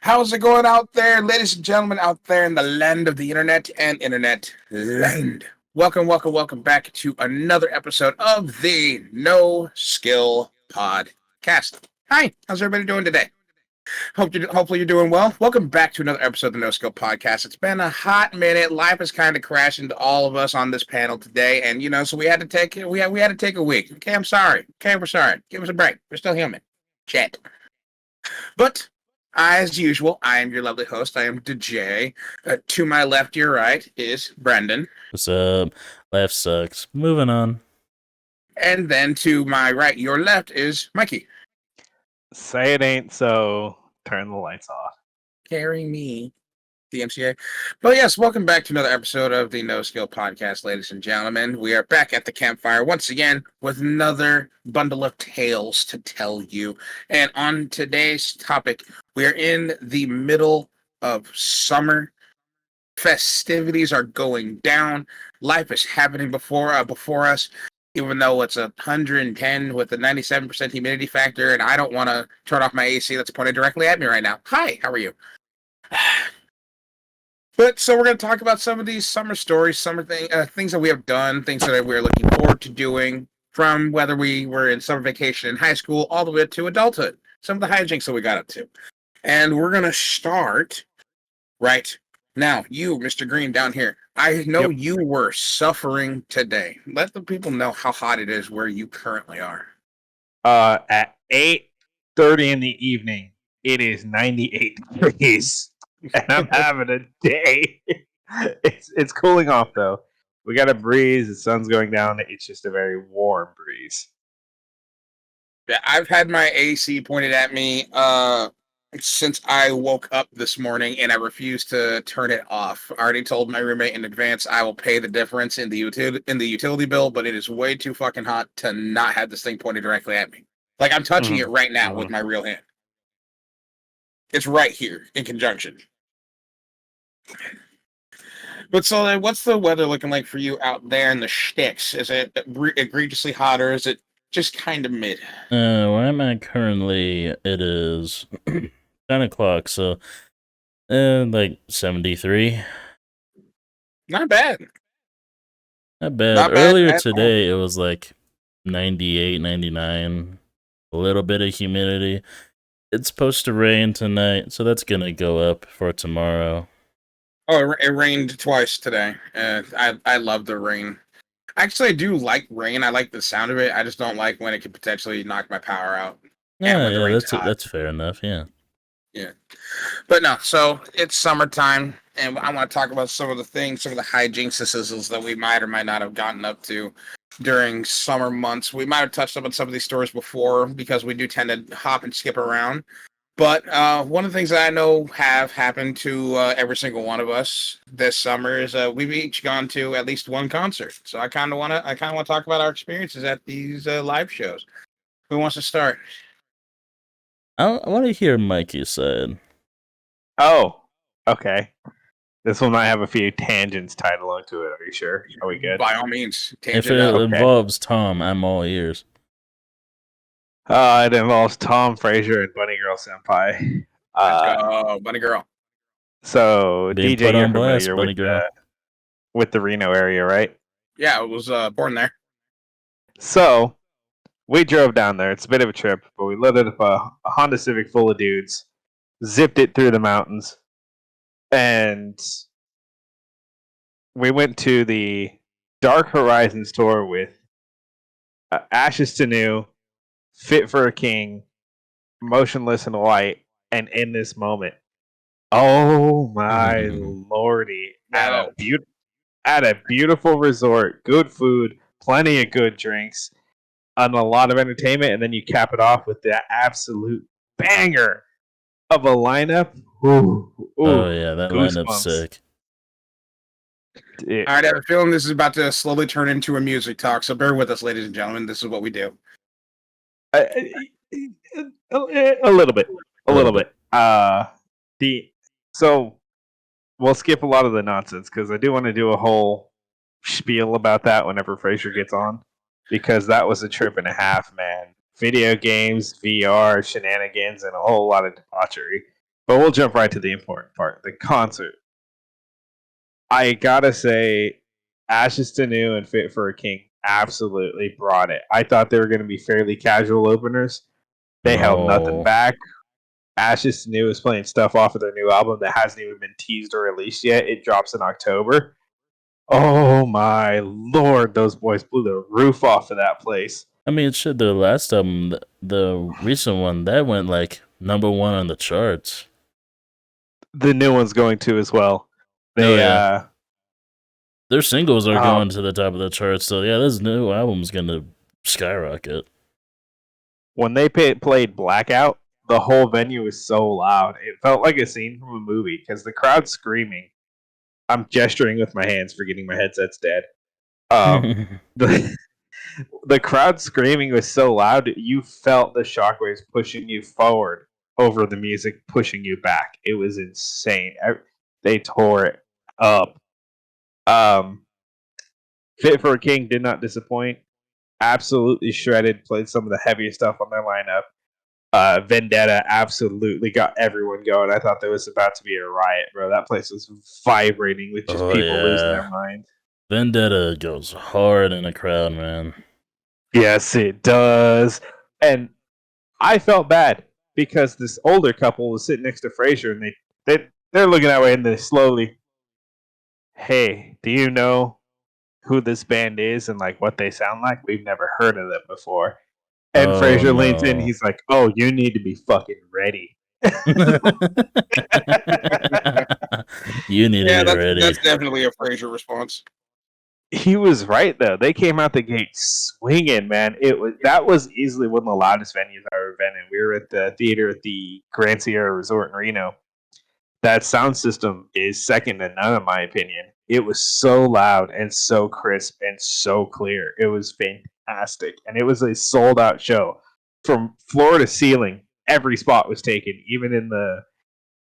How's it going out there, ladies and gentlemen, out there in the land of the internet and internet land? Welcome back to another episode of the No Skill Podcast. Hi, how's everybody doing today? Hopefully you're doing well. Welcome back to another episode of the No Skill Podcast. It's been a hot minute. Life has kind of crashed into all of us on this panel today, and so we had to take a week. Okay, I'm sorry. Okay, we're sorry. Give us a break. We're still human. Shit. But as usual, I am your lovely host. I am DJ. To my left, your right is Brendan. What's up? Life sucks. Moving on. And then to my right, your left is Mikey. Say it ain't so. Turn the lights off. Carry me, the MCA. But yes, welcome back to another episode of the No Skill Podcast, ladies and gentlemen. We are back at the campfire once again with another bundle of tales to tell you. And on today's topic, we are in the middle of summer. Festivities are going down. Life is happening before us. Even though it's 110 with a 97% humidity factor, and I don't want to turn off my AC that's pointed directly at me right now. Hi, how are you? But so we're going to talk about some of these summer stories, things that we have done, things that we're looking forward to doing, from whether we were in summer vacation in high school all the way to adulthood. Some of the hijinks that we got up to. And we're going to start right now. You, Mr. Green, down here. I know you were suffering today. Let the people know how hot it is where you currently are. At 8:30 in the evening, it is 98 degrees, and I'm having a day. It's cooling off though. We got a breeze. The sun's going down. It's just a very warm breeze. Yeah, I've had my AC pointed at me since I woke up this morning, and I refused to turn it off. I already told my roommate in advance I will pay the difference in the utility bill, but it is way too fucking hot to not have this thing pointed directly at me. Like, I'm touching it right now with my real hand. It's right here in conjunction. But so then, what's the weather looking like for you out there in the sticks? Is it egregiously hot, or is it just kind of mid? Where I'm at currently, it is 10 o'clock, so like 73. Not bad. Not bad. Earlier today, it was like 98, 99. A little bit of humidity. It's supposed to rain tonight, so that's going to go up for tomorrow. Oh, it rained twice today. I love the rain. Actually, I do like rain. I like the sound of it. I just don't like when it could potentially knock my power out. Yeah, that's fair enough, yeah. Yeah. But no, so it's summertime, and I want to talk about some of the hijinks that we might or might not have gotten up to during summer months. We might have touched up on some of these stories before because we do tend to hop and skip around. But one of the things that I know have happened to every single one of us this summer is we've each gone to at least one concert. So I kind of want to talk about our experiences at these live shows. Who wants to start? I want to hear Mikey's side. Oh, okay. This one might have a few tangents tied along to it. Are you sure? Are we good? By all means. If it involves Tom, I'm all ears. It involves Tom Frazier and Bunny Girl Senpai. Let's go, Bunny Girl. So, Being DJ, you're blast, familiar with the Reno area, right? Yeah, I was born there. So, we drove down there. It's a bit of a trip, but we loaded up a Honda Civic full of dudes, zipped it through the mountains, and we went to the Dark Horizons tour with Ashes to New, Fit for a King, Motionless in White, and In This Moment. Oh my lordy. At a beautiful resort, good food, plenty of good drinks, and a lot of entertainment, and then you cap it off with the absolute banger of a lineup. Ooh, oh yeah, that lineup's sick. All right, I have a feeling this is about to slowly turn into a music talk, so bear with us, ladies and gentlemen. This is what we do. A little bit. So we'll skip a lot of the nonsense because I do want to do a whole spiel about that whenever Frazier gets on, because that was a trip and a half, man. Video games, VR, shenanigans, and a whole lot of debauchery. But we'll jump right to the important part, the concert. I gotta say, Ashes to New and Fit for a King absolutely brought it. I thought they were going to be fairly casual openers. They held nothing back. Ashes to New is playing stuff off of their new album that hasn't even been teased or released yet. It drops in October. Oh my lord, those boys blew the roof off of that place. I mean, shit, the last album, the recent one, that went like #1 on the charts. The new one's going to as well. Their singles are going to the top of the charts, so yeah, this new album's gonna skyrocket. When they played Blackout, the whole venue was so loud. It felt like a scene from a movie because the crowd's screaming. I'm gesturing with my hands, forgetting my headset's dead. The crowd screaming was so loud, you felt the shockwaves pushing you forward over the music, pushing you back. It was insane. They tore it up. Fit for a King did not disappoint. Absolutely shredded, played some of the heaviest stuff on their lineup. Vendetta absolutely got everyone going. I thought there was about to be a riot, bro. That place was vibrating with just people losing their mind. Vendetta goes hard in a crowd, man. Yes, it does. And I felt bad because this older couple was sitting next to Fraser, and they're looking that way, and they slowly, hey, do you know who this band is and like what they sound like? We've never heard of them before. And Fraser leans in. He's like, "Oh, you need to be fucking ready." You need to be ready. That's definitely a Fraser response. He was right though. They came out the gate swinging, man. That was easily one of the loudest venues I've ever been in. We were at the theater at the Grand Sierra Resort in Reno. That sound system is second to none, in my opinion. It was so loud and so crisp and so clear. It was fantastic, and it was a sold out show from floor to ceiling. Every spot was taken, even in the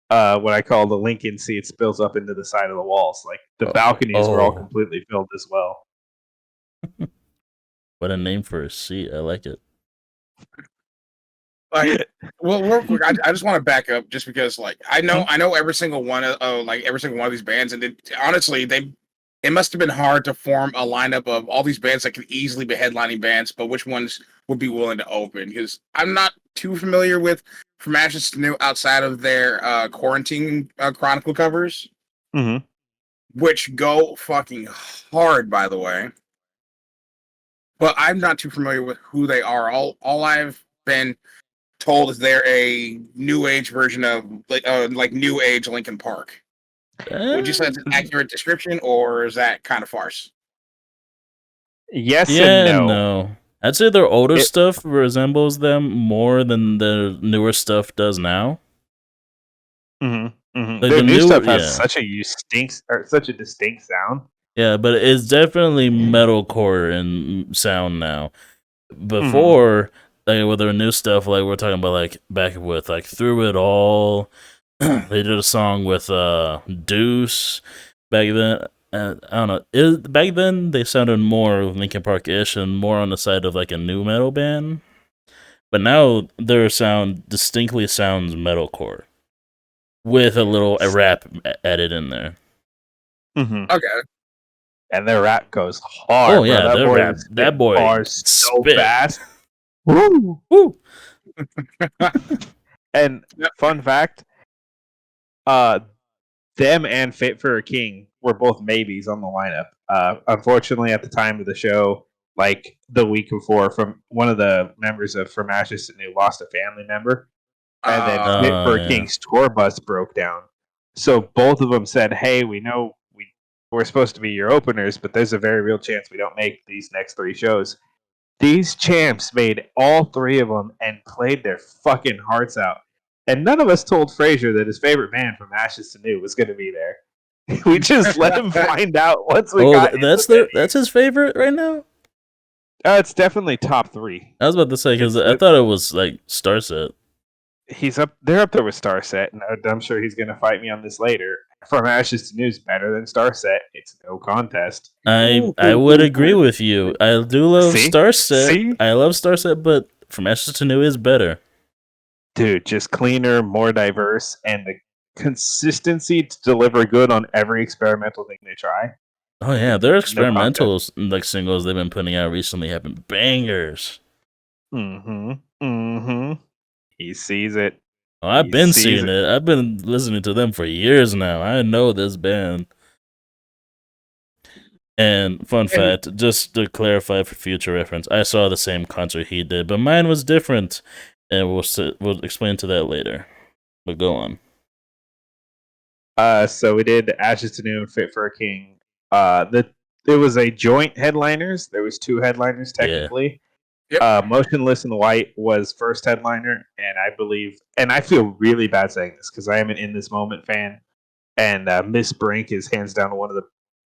what I call the Lincoln seats built up into the side of the walls. Like the balconies were all completely filled as well. What a name for a seat. I like it. Well, real quick, I just want to back up just because, like, I know every single one of these bands, and honestly, it must have been hard to form a lineup of all these bands that could easily be headlining bands, but which ones would be willing to open? Because I'm not too familiar with From Ashes to New outside of their Quarantine Chronicle covers, which go fucking hard, by the way. But I'm not too familiar with who they are. All I've been told is they're a new age version of like new age Linkin Park. Would you say that's an accurate description, or is that kind of farce? Yes and no. I'd say their older stuff resembles them more than the newer stuff does now. Like their new stuff has such a distinct sound. Yeah, but it's definitely metalcore in sound now. Before, like with their new stuff, like we're talking about, like back with like Through It All, they did a song with Deuce back then. I don't know. Back then, they sounded more Linkin Park-ish and more on the side of like a new metal band. But now their sound distinctly sounds metalcore with a little rap added in there. Okay. And their rap goes hard. Oh yeah, that boy bars so fast. Woo! Woo! And fun fact, them and Fit for a King were both maybes on the lineup. Unfortunately, at the time of the show, like the week before, from one of the members of From Ashes to New lost a family member, and then Fit for a King's tour bus broke down. So both of them said, "Hey, we know we're supposed to be your openers, but there's a very real chance we don't make these next 3 shows." These champs made all 3 of them and played their fucking hearts out. And none of us told Fraser that his favorite band From Ashes to New was going to be there. We just let him find out once we got. That's his favorite right now. It's definitely top 3. I was about to say because I thought it was like Starset. They're up there with Starset, and I'm sure he's going to fight me on this later. From Ashes to New is better than Starset. It's no contest. I would agree with you. I do love Starset. I love Starset, but From Ashes to New is better. dude, just cleaner, more diverse, and the consistency to deliver good on every experimental thing they try. Oh yeah, their No contest. experimentals like singles they've been putting out recently have been bangers. He sees it. Oh, I've He been sees seeing it. I've been listening to them for years now. I know this band. And fun fact, just to clarify for future reference, I saw the same concert he did, but mine was different, and we'll explain to that later. But go on. So we did Ashes to New and Fit for a King. It was a joint headliners. There was two headliners technically. Yep. Motionless in White was first headliner, and I believe, and I feel really bad saying this because I am an In This Moment fan, and Miss Brink is hands down one of the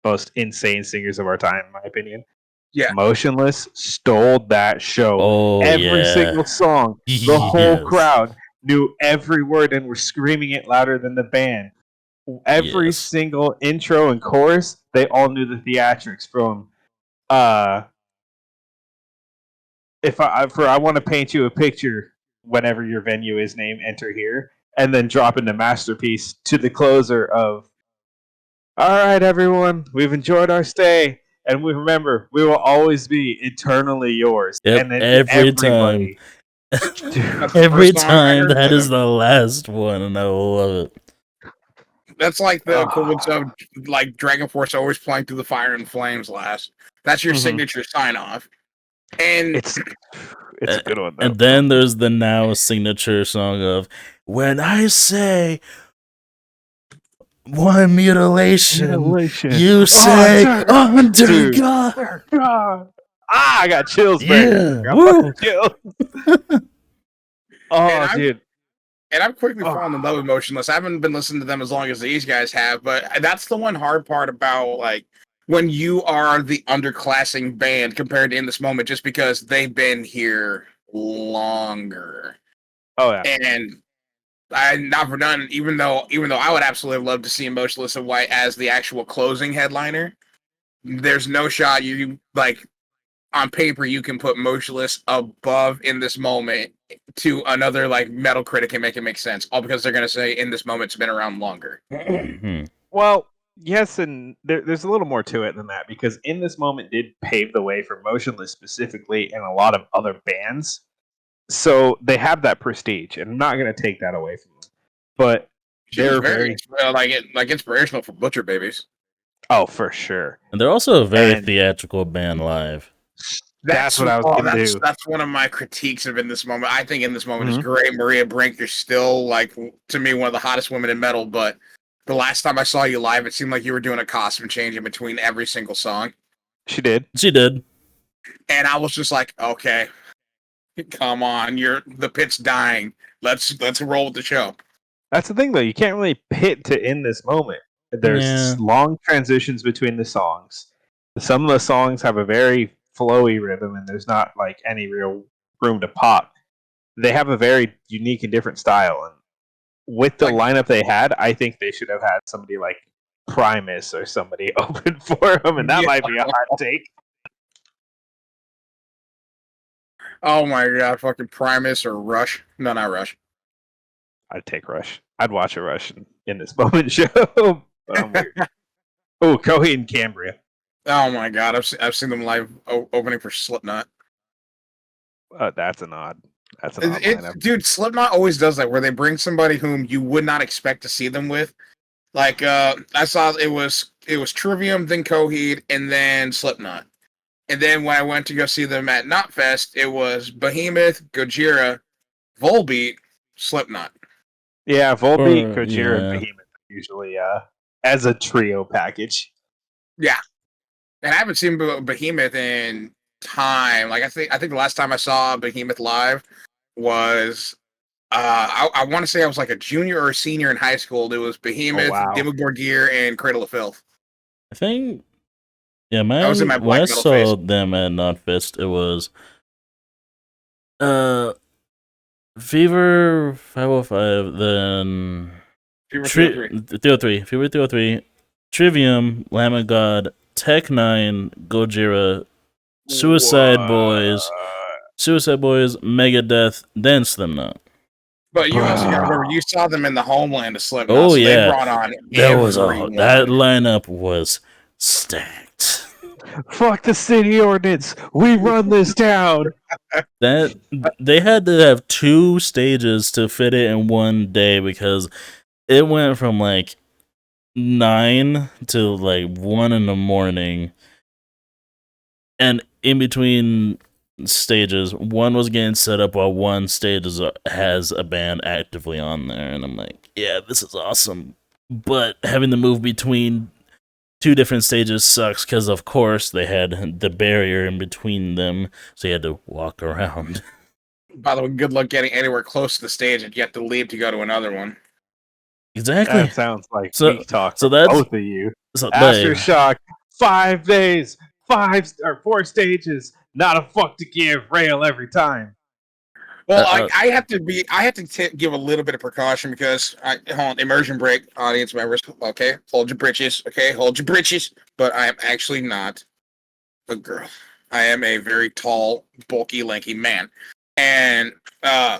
most insane singers of our time, in my opinion. Yeah. Motionless stole that show. Oh, Every yeah. single song, the whole Yes. crowd knew every word and were screaming it louder than the band. Every Yes. single intro and chorus, they all knew the theatrics from if I want to paint you a picture, whatever your venue is named, enter here, and then drop into masterpiece to the closer of, all right, everyone, we've enjoyed our stay, and we remember we will always be eternally yours. Yep, And then every time. Every time that is the last one, and I love it. That's like the equivalent of like Dragon Force always playing through the fire and flames last. That's your signature sign off. And it's a good one though. And then there's the now signature song of "When I Say One Mutilation, You Say Under God." I got chills, Yeah. I got chills. Dude. And I've quickly fallen in love with Motionless. I haven't been listening to them as long as these guys have, but that's the one hard part about like when you are the underclassing band compared to In This Moment, just because they've been here longer. Oh yeah. And I not for none, even though I would absolutely love to see Motionless in White as the actual closing headliner, there's no shot you like on paper you can put Motionless above In This Moment to another like metal critic and make it make sense, all because they're gonna say In This Moment's been around longer. Well, yes, and there's a little more to it than that, because In This Moment did pave the way for Motionless specifically and a lot of other bands. So they have that prestige, and I'm not going to take that away from them. But they're very inspirational for Butcher Babies. Oh, for sure. And they're also a very theatrical band live. That's what I was going to do. That's one of my critiques of In This Moment. I think In This Moment is great. Maria Brink, you're still, like, to me, one of the hottest women in metal, but the last time I saw you live, it seemed like you were doing a costume change in between every single song. She did. And I was just like, okay, come on, the pit's dying. Let's roll with the show. That's the thing, though. You can't really pit to In This Moment. There's long transitions between the songs. Some of the songs have a very flowy rhythm, and there's not like any real room to pop. They have a very unique and different style, and with the lineup they had, I think they should have had somebody like Primus or somebody open for them, and that might be a hot take. Oh my god, fucking Primus or Rush. No, not Rush. I'd take Rush. I'd watch a Rush in This Moment show. But I'm weird. Oh, Coheed and Cambria. Oh my god, I've seen them live opening for Slipknot. That's an odd. That's an odd lineup. Dude, Slipknot always does that, where they bring somebody whom you would not expect to see them with. Like I saw it was Trivium, then Coheed, and then Slipknot. And then when I went to go see them at Knotfest, it was Behemoth, Gojira, Volbeat, Slipknot. Yeah, Volbeat, Gojira, and Behemoth usually as a trio package. Yeah, and I haven't seen Behemoth in time. Like I think the last time I saw Behemoth live was I want to say I was like a junior or a senior in high school. It was Behemoth, Dimmu Borgir, and Cradle of Filth. I think. Yeah, when I saw them at Knotfest, it was Fever 505, then Fever 303. Fever 303, Trivium, Lamb of God, Tech 9, Gojira, Suicide Boys, Megadeth, then Slipknot. But you also got to remember, you saw them in the homeland of Slipknot, Oh so they yeah, brought on that everyone. lineup was stacked. Fuck the city ordinance. We run this town. That they had to have 2 stages to fit it in one day because it went from like 9 to like 1 in the morning, and in between stages, one was getting set up while one stage has a band actively on there, and I'm like, yeah, this is awesome. But having to move between 2 different stages sucks because, of course, they had the barrier in between them, so you had to walk around. By the way, good luck getting anywhere close to the stage, and you have to leave to go to another one. Exactly. That sounds like So, weak talk so from that's both of you. so, Aftershock, 5 days, 4 stages, not a fuck to give, rail every time. Well, I have to give a little bit of precaution because hold on, immersion break, audience members. Okay, hold your britches. Okay, hold your britches. But I am actually not a girl. I am a very tall, bulky, lanky man, and I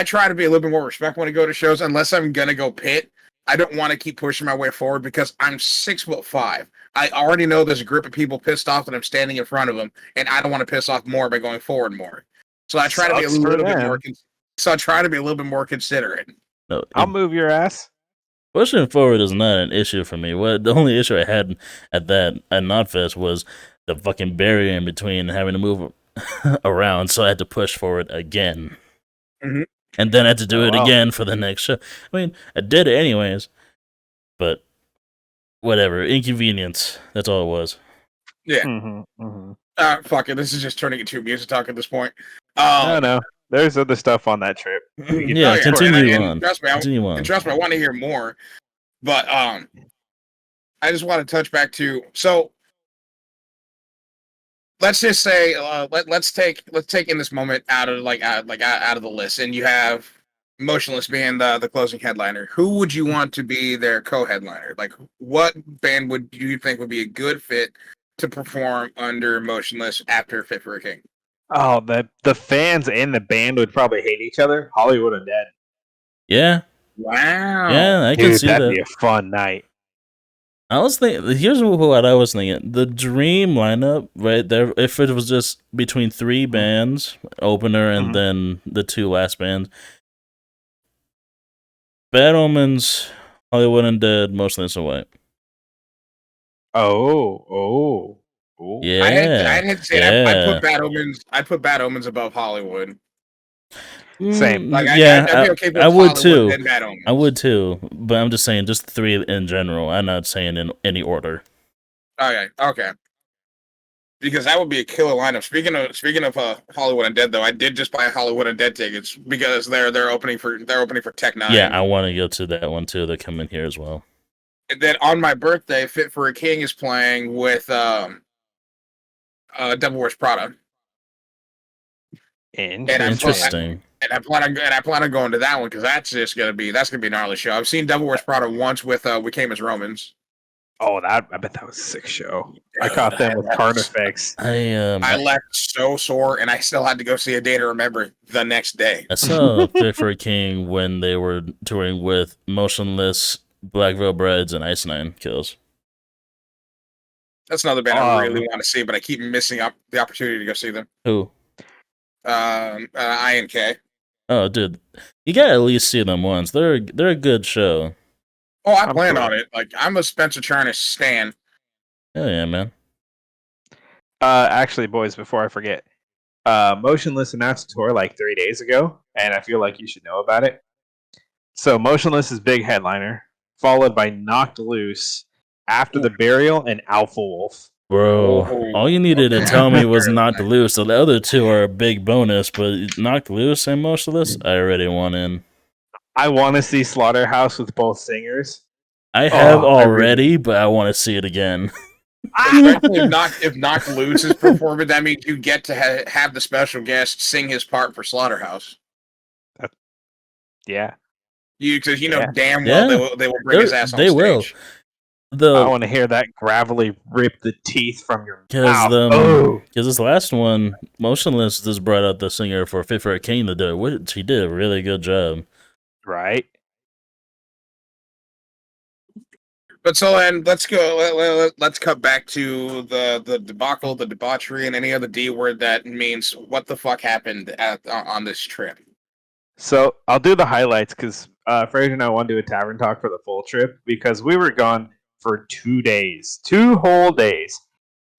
try to be a little bit more respectful when I go to shows. Unless I'm gonna go pit, I don't want to keep pushing my way forward because I'm 6'5". I already know there's a group of people pissed off that I'm standing in front of them, and I don't want to piss off more by going forward more. So I try to be a little bit more. So I try to be a little bit more considerate. no, I'll move your ass. pushing forward is not an issue for me. What the only issue I had at Knotfest was the fucking barrier in between and having to move around, so I had to push forward again. Mm-hmm. And then I had to do it again for the next show. I mean, I did it anyways, but whatever. Inconvenience. That's all it was. Yeah. Fuck it. This is just turning into music talk at this point. No. There's other stuff on that trip. Yeah, continue on. Trust me, I want to hear more. But I just want to touch back to let's just say let's take in this moment out of out of the list, and you have Motionless being the closing headliner. Who would you want to be their co-headliner? Like, what band would you think would be a good fit to perform under Motionless after Fit for a King? Oh, the fans and the band would probably hate each other. Hollywood Undead. Yeah. Wow. Yeah, I can see that'd that. be a fun night. I was thinking. Here's what I was thinking: the dream lineup, right there. If it was just between 3 bands, opener, and then the 2 last bands, Bad Omens, Hollywood Undead, Motionless in White. Oh. Yeah, I had to say I put Bad Omens above Hollywood. Same. Like, yeah, I'd be okay with I would Hollywood too. and Bad Omens. I would too, but I'm just saying, just 3 in general. I'm not saying in any order. Okay. Because that would be a killer lineup. Speaking of Hollywood Undead, though, I did just buy Hollywood Undead tickets because they're opening for Tech 9. Yeah, I want to go to that one too. They're coming here as well. And then on my birthday, Fit for a King is playing with Devil Wears Prada. Interesting. And I plan on going to that one because that's gonna be a gnarly show. I've seen Devil Wears Prada once with We Came as Romans. Oh, I bet that was a sick show. I caught them with Carnifex. I left so sore, and I still had to go see A Day to Remember the next day. I saw Fit for a King when they were touring with Motionless, Black Veil Brides, and Ice Nine Kills. That's another band I really want to see, but I keep missing up the opportunity to go see them. Who? INK. Oh, dude, you gotta at least see them once. They're a good show. Oh, I plan on it. Like, I'm a Spencer Charnas stan. Hell yeah, man. Actually, boys, before I forget, Motionless announced a tour like 3 days ago, and I feel like you should know about it. So, Motionless is big headliner, followed by Knocked Loose, After the Burial, and Alpha Wolf. Bro, all you needed to tell me was Knocked Loose. So the other 2 are a big bonus, but Knocked Loose and Motionless, I already want in. I want to see Slaughterhouse with both singers. I have already, but I want to see it again. Especially if Knocked Loose is performing, that means you get to have the special guest sing his part for Slaughterhouse. Yeah. Because damn well they will bring his ass on stage. Will. I want to hear that gravelly rip the teeth from your mouth. Because this last one, Motionless, just brought out the singer for Fit for a King to do it, which he did a really good job. Right. But so then let's go. Let's cut back to the debacle, the debauchery, and any other D word that means what the fuck happened on this trip. So I'll do the highlights because Fraser and I want to do a tavern talk for the full trip because we were gone for 2 days, 2 whole days,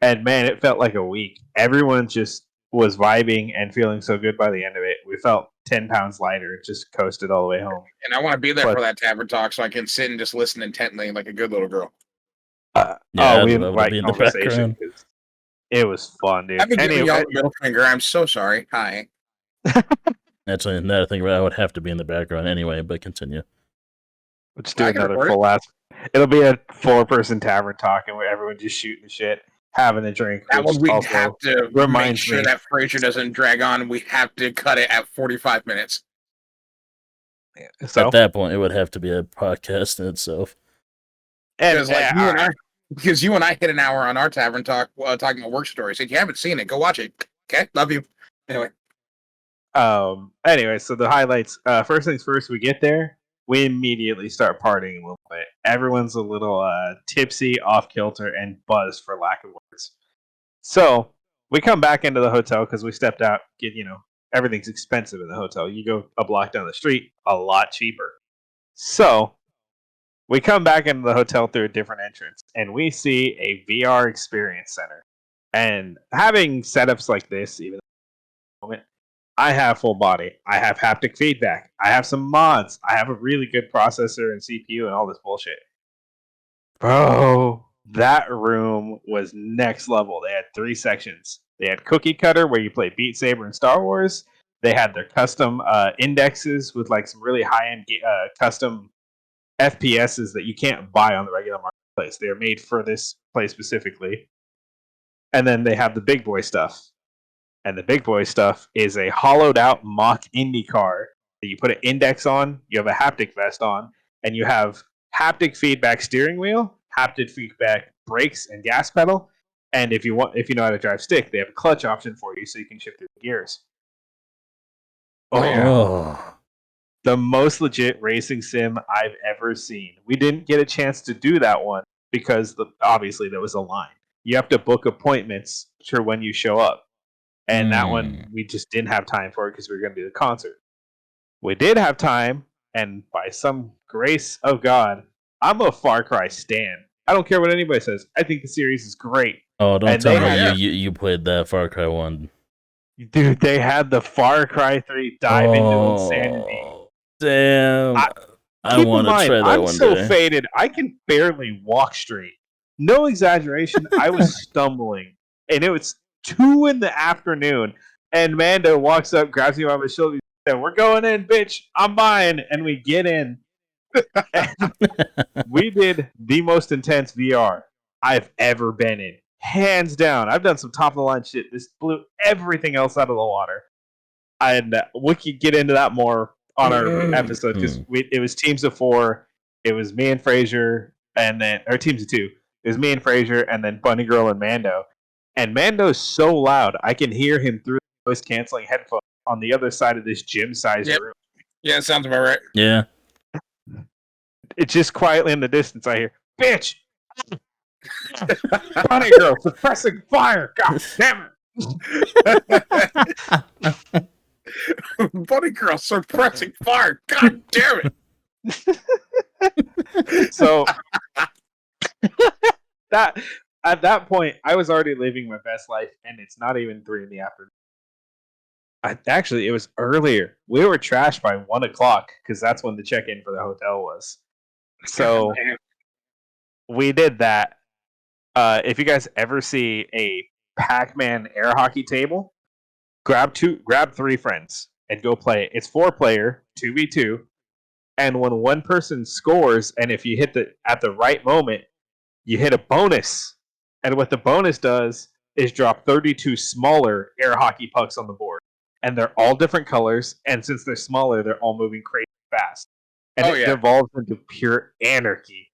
and man, it felt like a week. Everyone just was vibing and feeling so good by the end of it. We felt 10 pounds lighter, just coasted all the way home. And I want to be there for that tavern talk so I can sit and just listen intently like a good little girl. We invite conversation because it was fun, dude. I've been giving y'all the middle finger. I'm so sorry. Hi. Actually, another thing where I would have to be in the background anyway, but continue. Let's do another full ass. It'll be a 4-person tavern talking where everyone's just shooting shit, having a drink. That one we have to make sure that Fraser doesn't drag on. We have to cut it at 45 minutes. Yeah, so at that point, it would have to be a podcast in itself. Because you and I hit an hour on our tavern talk talking about work stories. If you haven't seen it, go watch it. Okay, love you. Anyway. Anyway, so the highlights. First things first, we get there. We immediately start partying a little bit. Everyone's a little tipsy, off kilter, and buzzed for lack of words. So we come back into the hotel because we stepped out. Everything's expensive in the hotel. You go a block down the street, a lot cheaper. So we come back into the hotel through a different entrance, and we see a VR experience center. And having setups like this, even at the moment, I have full body. I have haptic feedback. I have some mods. I have a really good processor and CPU and all this bullshit. Bro, that room was next level. They had 3 sections. They had Cookie Cutter, where you play Beat Saber and Star Wars. They had their custom indexes with like some really high-end custom FPSs that you can't buy on the regular marketplace. They are made for this place specifically. And then they have the big boy stuff. And the big boy stuff is a hollowed out mock Indy car that you put an index on, you have a haptic vest on, and you have haptic feedback steering wheel, haptic feedback brakes and gas pedal. And if you know how to drive stick, they have a clutch option for you so you can shift through the gears. The most legit racing sim I've ever seen. We didn't get a chance to do that one because obviously there was a line. You have to book appointments for when you show up. And that one, we just didn't have time for it because we were going to do the concert. We did have time, and by some grace of God, I'm a Far Cry stan. I don't care what anybody says. I think the series is great. Oh, don't tell me you played that Far Cry 1. Dude, they had the Far Cry 3 dive into insanity. Damn. I want to try that one day. I'm so faded, I can barely walk straight. No exaggeration, I was stumbling. And it was 2 p.m, and Mando walks up, grabs me by my shoulder, and said, "We're going in, bitch. I'm buying." And we get in. We did the most intense VR I've ever been in. Hands down. I've done some top of the line shit. This blew everything else out of the water. And we could get into that more on our episode because it was teams of 4. It was me and Fraser, or teams of 2. It was me and Fraser, and then Bunny Girl and Mando. And Mando's so loud, I can hear him through the noise-canceling headphones on the other side of this gym-sized room. Yeah, it sounds about right. Yeah. It's just quietly in the distance, I hear, "Bitch! Bunny Girl, suppressing fire! God damn it!" Bunny Girl, suppressing fire! God damn it! So, at that point, I was already living my best life, and it's not even 3 p.m. Actually, it was earlier. We were trashed by 1 o'clock because that's when the check-in for the hotel was. So we did that. If you guys ever see a Pac-Man air hockey table, grab 3 friends and go play it. It's 4-player, 2v2, and when one person scores, and if you hit at the right moment, you hit a bonus. And what the bonus does is drop 32 smaller air hockey pucks on the board. And they're all different colors, and since they're smaller, they're all moving crazy fast. And it devolves into pure anarchy.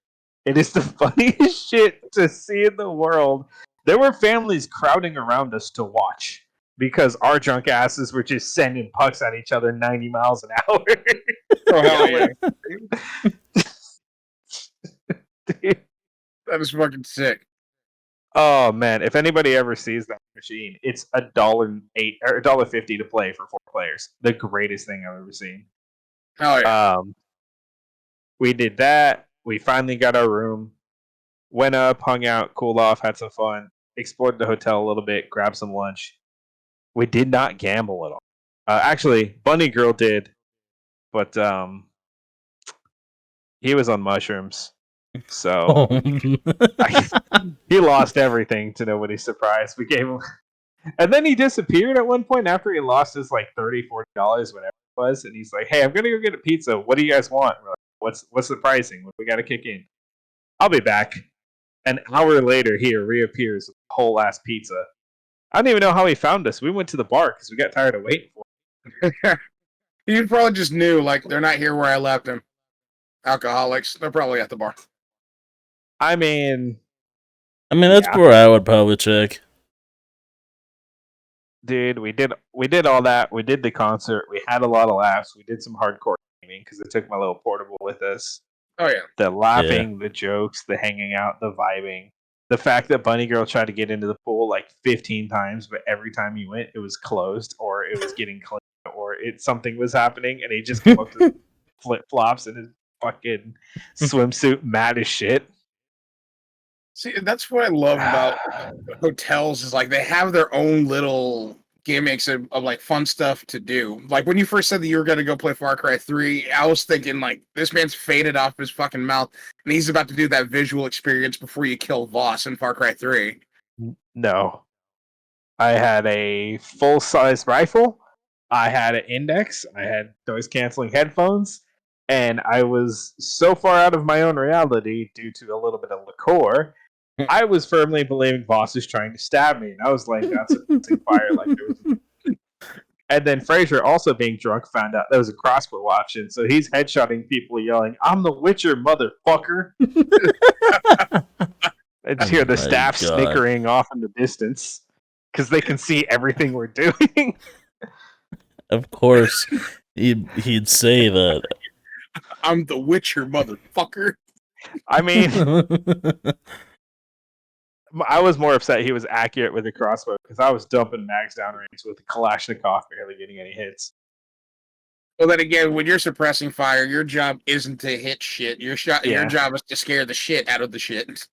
It is the funniest shit to see in the world. There were families crowding around us to watch because our drunk asses were just sending pucks at each other 90 miles an hour. Oh hell yeah! Dude. That is fucking sick. Oh man, if anybody ever sees that machine, it's $1.08 or $1.50 to play for 4 players. The greatest thing I've ever seen. Hell yeah! We did that. We finally got our room. Went up, hung out, cooled off, had some fun, explored the hotel a little bit, grabbed some lunch. We did not gamble at all. Actually, Bunny Girl did, but he was on mushrooms, so he lost everything to nobody's surprise. We gave him, and then he disappeared at one point after he lost his like $30-$40, whatever it was, and he's like, "Hey, I'm gonna go get a pizza. What do you guys want?" We're like, what's the pricing? We got to kick in. I'll be back. An hour later, he reappears with a whole ass pizza. I don't even know how he found us. We went to the bar because we got tired of waiting for him. You probably just knew, like, they're not here where I left him. Alcoholics, they're probably at the bar. I mean, that's where I would probably check. Dude, we did all that. We did the concert. We had a lot of laughs. We did some hardcore gaming because I took my little portable with us. Oh yeah. The laughing, the jokes, the hanging out, the vibing. The fact that Bunny Girl tried to get into the pool like 15 times, but every time he went, it was closed or it was getting clean or something was happening, and he just came up to flip flops in his fucking swimsuit, mad as shit. See, that's what I love about hotels is like they have their own little gimmicks of like fun stuff to do. Like when you first said that you were going to go play Far Cry 3, I was thinking like this man's faded off his fucking mouth and he's about to do that visual experience before you kill Voss in Far Cry 3. No. I had a full-size rifle. I had an index. I had noise-canceling headphones. And I was so far out of my own reality due to a little bit of liqueur, I was firmly believing Voss was trying to stab me. And I was like, that's a fire. Like there was. And then Fraser, also being drunk, found out there was a crossbow option. So he's headshotting people yelling, "I'm the Witcher, motherfucker." And hear the staff snickering off in the distance because they can see everything we're doing. Of course, he'd say that. I'm the Witcher, motherfucker. I mean, I was more upset he was accurate with the crossbow because I was dumping mags downrange with the Kalashnikov, barely getting any hits. Well, then again, when you're suppressing fire, your job isn't to hit shit. Your job is to scare the shit out of the shit.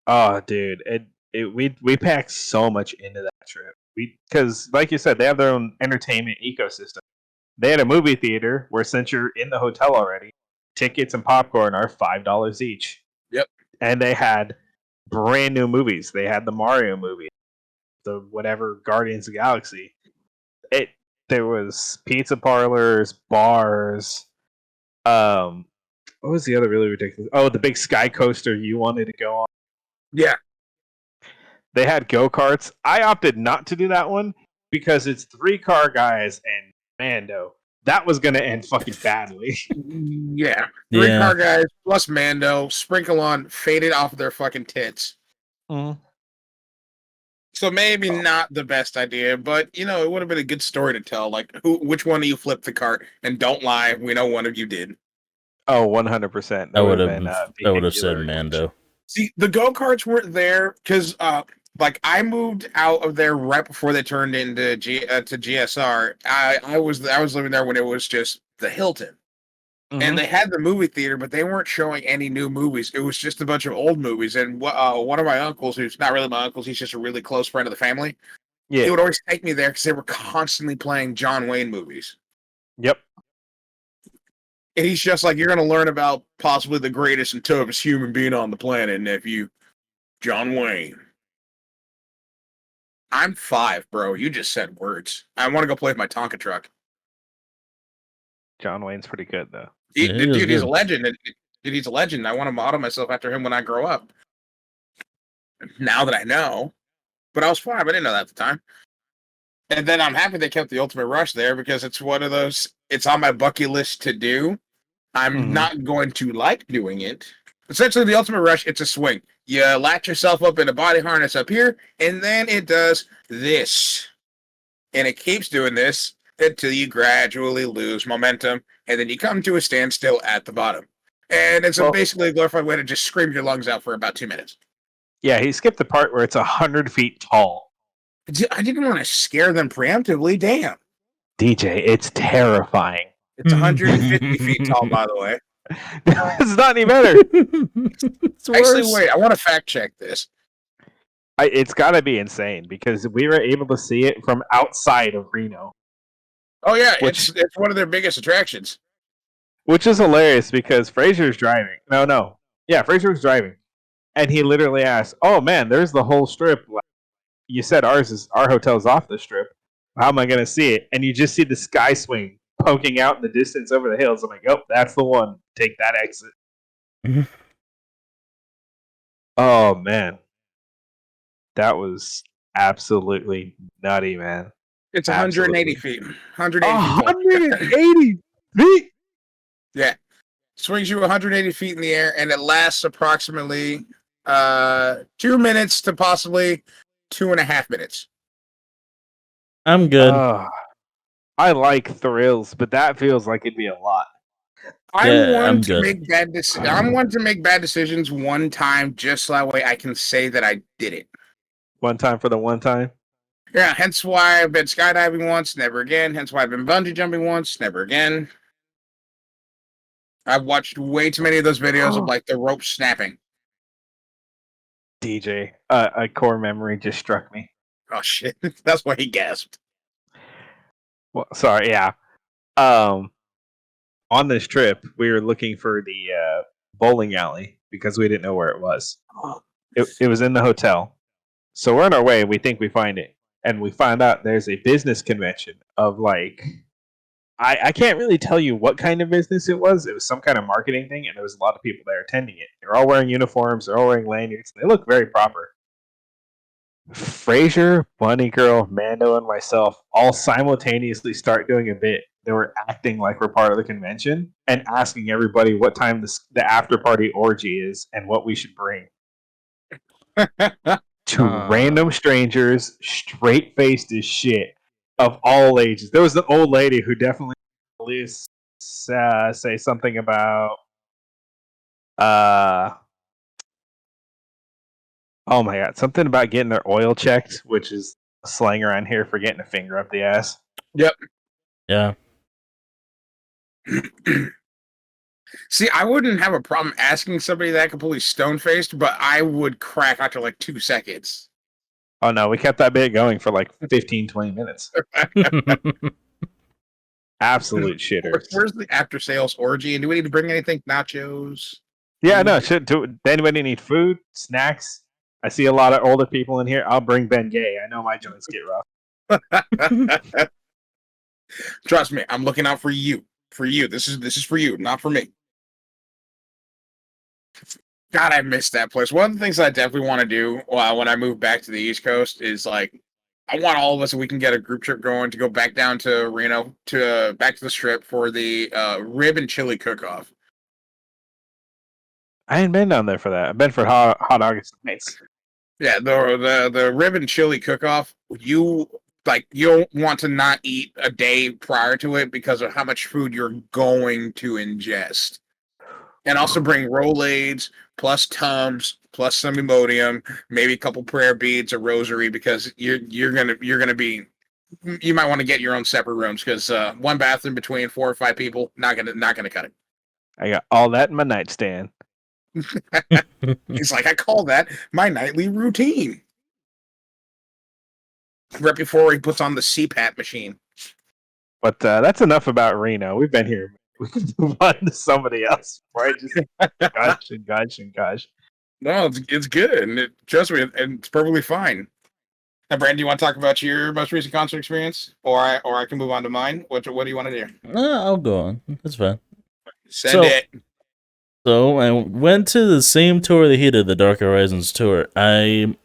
Oh, dude, we packed so much into that trip. Because, like you said, they have their own entertainment ecosystem. They had a movie theater where, since you're in the hotel already, tickets and popcorn are $5 each. Yep. And they had brand new movies. They had the Mario movie, the whatever Guardians of the Galaxy. There was pizza parlors, bars. What was the other really ridiculous? Oh, the big sky coaster you wanted to go on. Yeah. They had go-karts. I opted not to do that one because it's 3-car guys and Mando. That was going to end fucking badly. Yeah. 3-car guys plus Mando, sprinkle on, faded off of their fucking tits. Mm-hmm. So maybe not the best idea, but it would have been a good story to tell. Like, which one of you flipped the cart? And don't lie, we know one of you did. Oh, 100%. I would have said Mando. See, the go-karts weren't there because, I moved out of there right before they turned into to GSR. I was living there when it was just the Hilton. Mm-hmm. And they had the movie theater, but they weren't showing any new movies. It was just a bunch of old movies. And one of my uncles, who's not really my uncle, he's just a really close friend of the family. Yeah. He would always take me there because they were constantly playing John Wayne movies. Yep. And he's just like, you're going to learn about possibly the greatest and toughest human being on the planet, nephew. John Wayne. I'm 5, bro. You just said words. I want to go play with my Tonka truck. John Wayne's pretty good, though. Dude, he's a legend. Dude, he's a legend. I want to model myself after him when I grow up. Now that I know. But I was 5. I didn't know that at the time. And then I'm happy they kept the Ultimate Rush there because it's one of those, it's on my bucket list to do. I'm not going to like doing it, Essentially, the ultimate rush, it's a swing. You latch yourself up in a body harness up here, and then it does this. And it keeps doing this until you gradually lose momentum, and then you come to a standstill at the bottom. And it's basically a glorified way to just scream your lungs out for about 2 minutes. Yeah, he skipped the part where it's 100 feet tall. I didn't want to scare them preemptively. Damn. DJ, it's terrifying. It's 150 feet tall, by the way. It's not any better. It's worse. Actually, wait, I want to fact check this. It's got to be insane because we were able to see it from outside of Reno. Oh, yeah, it's one of their biggest attractions. Which is hilarious because Fraser's driving. No. Yeah, Fraser's driving. And he literally asked, "Oh, man, there's the whole strip. You said our hotel's off the strip. How am I going to see it?" And you just see the sky swing poking out in the distance over the hills. I'm like, "Oh, that's the one. Take that exit." Oh, man. That was absolutely nutty, man. It's 180 feet. 180 180 feet? Yeah. Swings you 180 feet in the air, and it lasts approximately 2 minutes to possibly 2.5 minutes. I'm good. I like thrills, but that feels like it'd be a lot. I'm one to make bad decisions one time, just so that way I can say that I did it. One time for the one time? Yeah, hence why I've been skydiving once, never again. Hence why I've been bungee jumping once, never again. I've watched way too many of those videos of like the rope snapping. DJ, a core memory just struck me. Oh shit! That's why he gasped. Well, sorry, yeah. On this trip, we were looking for the bowling alley because we didn't know where it was. It was in the hotel. So we're on our way. We think we find it. And we find out there's a business convention of like... I can't really tell you what kind of business it was. It was some kind of marketing thing, and there was a lot of people there attending it. They're all wearing uniforms. They're all wearing lanyards. They look very proper. Frasier, Bunny Girl, Mando, and myself all simultaneously start doing a bit. They were acting like we're part of the convention and asking everybody what time the after party orgy is and what we should bring. To random strangers, straight faced as shit, of all ages. There was an old lady who definitely say something about oh my god, something about getting their oil checked, which is slang around here for getting a finger up the ass. Yep. Yeah. See, I wouldn't have a problem asking somebody that completely stone-faced, but I would crack after like 2 seconds. Oh no, we kept that bit going for like 15, 20 minutes. Absolute shitters. Where's the after-sales orgy? And do we need to bring anything? Nachos? Yeah, no. Does anybody need food? Snacks? I see a lot of older people in here. I'll bring Ben Gay. I know my joints get rough. Trust me, I'm looking out for you. For you. This is for you, not for me. God, I missed that place. One of the things I definitely want to do when I move back to the East Coast is like, I want all of us, if we can get a group trip going, to go back down to Reno, back to the Strip for the rib and chili cook-off. I ain't been down there for that. I've been for hot August nights. Yeah, the rib and chili cook-off. You don't want to not eat a day prior to it because of how much food you're going to ingest. And also bring Rolaids, plus Tums, plus some Imodium, maybe a couple prayer beads, a rosary, because you're gonna be. You might want to get your own separate rooms because one bathroom between 4 or 5 people not gonna cut it. I got all that in my nightstand. He's like, I call that my nightly routine. Right before he puts on the CPAP machine. But that's enough about Reno. We've been here. We can move on to somebody else. Right? Just gosh. No, it's good, and trust me, and it's perfectly fine. Now, Brandon, do you want to talk about your most recent concert experience, or I can move on to mine? What do you want to do? I'll go on. That's fine. Send it. So I went to the same tour that he did, the Dark Horizons tour. I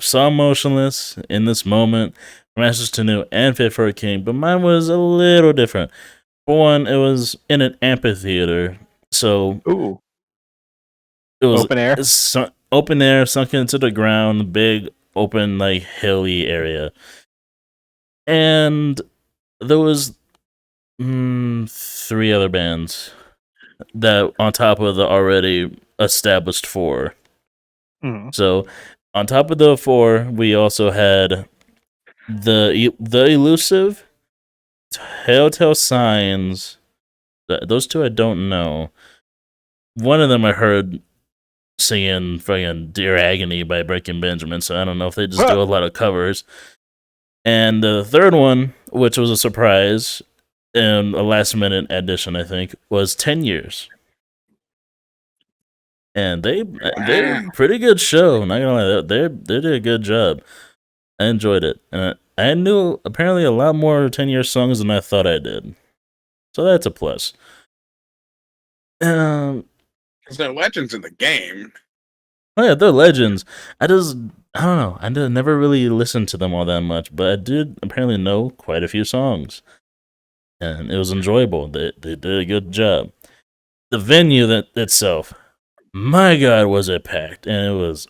saw Motionless in this moment, Masters to New, and Fit for a King, but mine was a little different. For one, it was in an amphitheater, so It was Open air? open air, sunk into the ground, big, open, like, hilly area. And there was 3 other bands that on top of the already established 4. Mm-hmm. So on top of the 4, we also had the Elusive, Telltale Signs. Those 2 I don't know. One of them I heard singing fucking Dear Agony by Breaking Benjamin, so I don't know if they just do a lot of covers. And the third one, which was a surprise and a last minute addition, I think, was 10 Years. And they're a pretty good show. Not gonna lie, they did a good job. I enjoyed it, and I knew apparently a lot more 10-year songs than I thought I did. So that's a plus. Because they're legends in the game. Oh yeah, they're legends. I don't know. I never really listened to them all that much, but I did apparently know quite a few songs, and it was enjoyable. They did a good job. The venue itself, my God, was it packed, and it was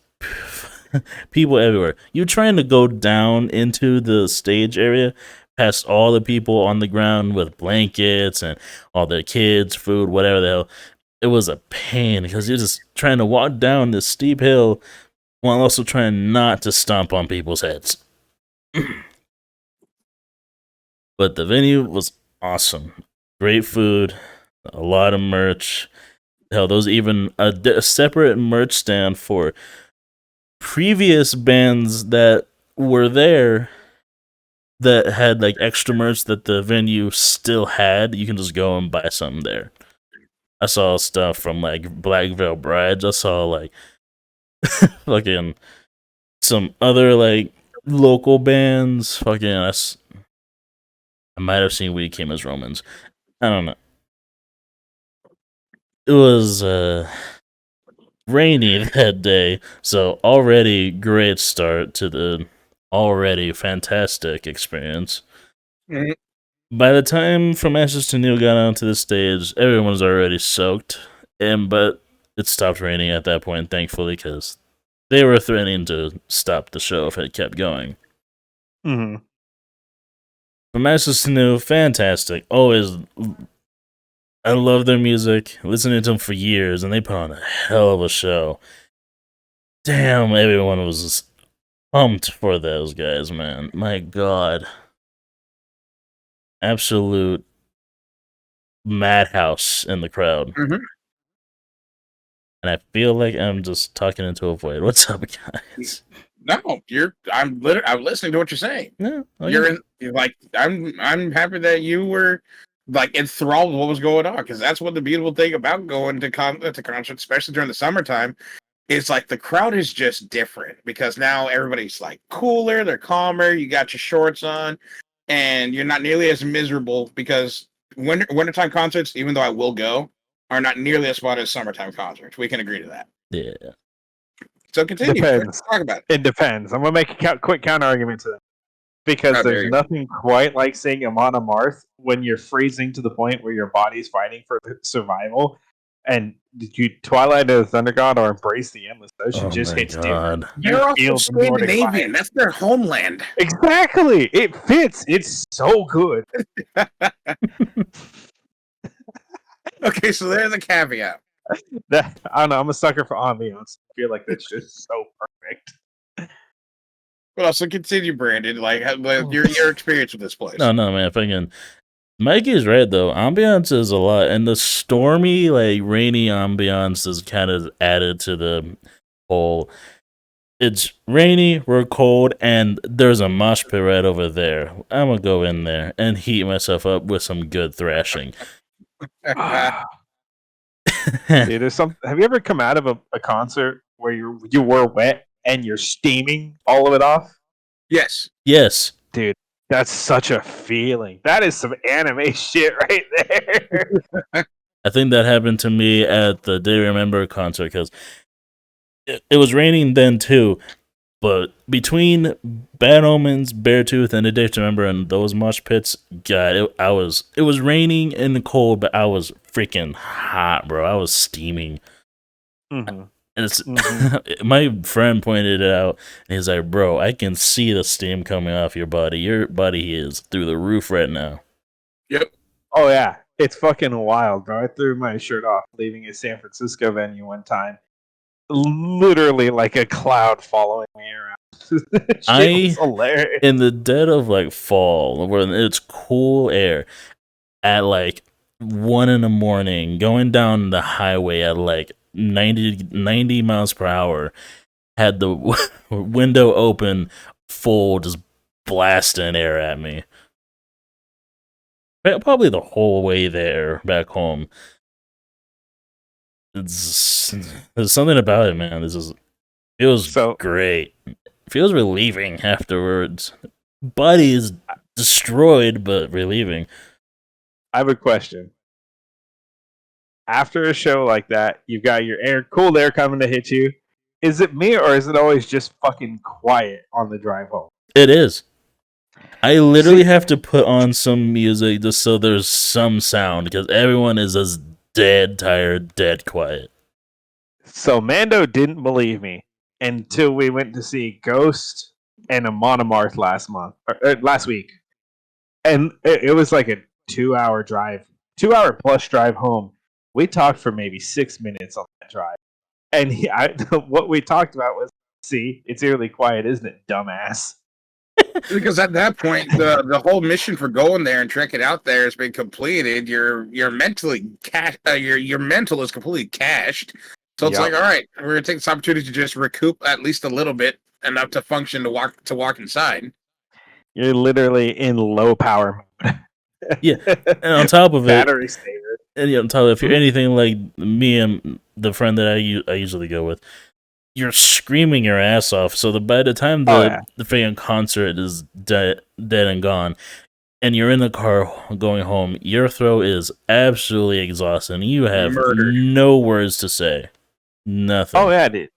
people everywhere. You're trying to go down into the stage area, past all the people on the ground with blankets and all their kids, food, whatever the hell. It was a pain because you're just trying to walk down this steep hill while also trying not to stomp on people's heads. But the venue was awesome. Great food, a lot of merch. Hell, there was even a separate merch stand for previous bands that were there that had like extra merch that the venue still had. You can just go and buy something there. I saw stuff from like Black Veil Brides. I saw like fucking some other like local bands. Fucking I might have seen We Came as Romans. I don't know. It was rainy that day, so already great start to the already fantastic experience. Mm-hmm. By the time From Ashes to New got onto the stage, everyone was already soaked, but it stopped raining at that point, thankfully, because they were threatening to stop the show if it kept going. Mm-hmm. From Ashes to New, fantastic. Always, I love their music. Listening to them for years, and they put on a hell of a show. Damn, everyone was pumped for those guys, man. My God. Absolute madhouse in the crowd. Mm-hmm. And I feel like I'm just talking into a void. What's up, guys? No, I'm listening to what you're saying. No, You're like I'm happy that you were like enthralled with what was going on, because that's what the beautiful thing about going to concerts, especially during the summertime, is like the crowd is just different, because now everybody's like cooler, they're calmer, you got your shorts on, and you're not nearly as miserable, because wintertime concerts, even though I will go, are not nearly as fun as summertime concerts. We can agree to that. Yeah. So continue. Depends. Talk about it. It depends. I'm gonna make a quick counter argument to that, because there's nothing quite like seeing Amon Amarth when you're freezing to the point where your body's fighting for survival. And Twilight of the Thunder God or Embrace the Endless Ocean just hits different. They're also Scandinavian. That's their homeland. Exactly. It fits. It's so good. Okay, so there's a caveat. I don't know. I'm a sucker for ambiance. I feel like that's just so perfect. Well, so continue, Brandon. Like your experience with this place. No, man. Fucking Mikey's right though. Ambiance is a lot, and the stormy, like rainy ambiance is kind of added to the whole. It's rainy, we're cold, and there's a mosh pit right over there. I'm gonna go in there and heat myself up with some good thrashing. Dude, there's some. Have you ever come out of a concert where you were wet and you're steaming all of it off? Yes. Yes. Dude, that's such a feeling. That is some anime shit right there. I think that happened to me at the Day Remember concert, because it was raining then too. But between Bad Omens, Beartooth, and A Day to Remember, and those mosh pits, God, it was raining and cold, but I was freaking hot, bro. I was steaming. Mm-hmm. And it's my friend pointed it out, and he's like, "Bro, I can see the steam coming off your body. Your body is through the roof right now." Yep. Oh yeah, it's fucking wild, bro. I threw my shirt off leaving a San Francisco venue one time. Literally like a cloud following me around. Shit was hilarious. In the dead of like fall, when it's cool air, at like 1 a.m, going down the highway at like 90 miles per hour, had the window open, full, just blasting air at me. Probably the whole way there back home. There's something about it, man. Feels great. Feels relieving afterwards. Body is destroyed, but relieving. I have a question. After a show like that, you've got your cool air coming to hit you. Is it me, or is it always just fucking quiet on the drive home? It is. I literally have to put on some music just so there's some sound, because everyone is just dead tired, dead quiet. So Mando didn't believe me until we went to see Ghost and a Monomarth last week, and it was like a 2-hour drive, 2-hour plus drive home. We talked for maybe 6 minutes on that drive, and what we talked about was, "See, it's eerily quiet, isn't it, dumbass?" Because at that point, the whole mission for going there and trekking out there has been completed. You're mentally your mental is completely cached. So it's like, all right, we're gonna take this opportunity to just recoup at least a little bit, enough to function to walk inside. You're literally in low power mode. Yeah, and on top of it, battery saver. And on top of it, if you're anything like me and the friend that I usually go with, you're screaming your ass off. So by the time the freaking concert is dead and gone, and you're in the car going home, your throat is absolutely exhausted. And you have no words to say. Nothing. Oh yeah, dude.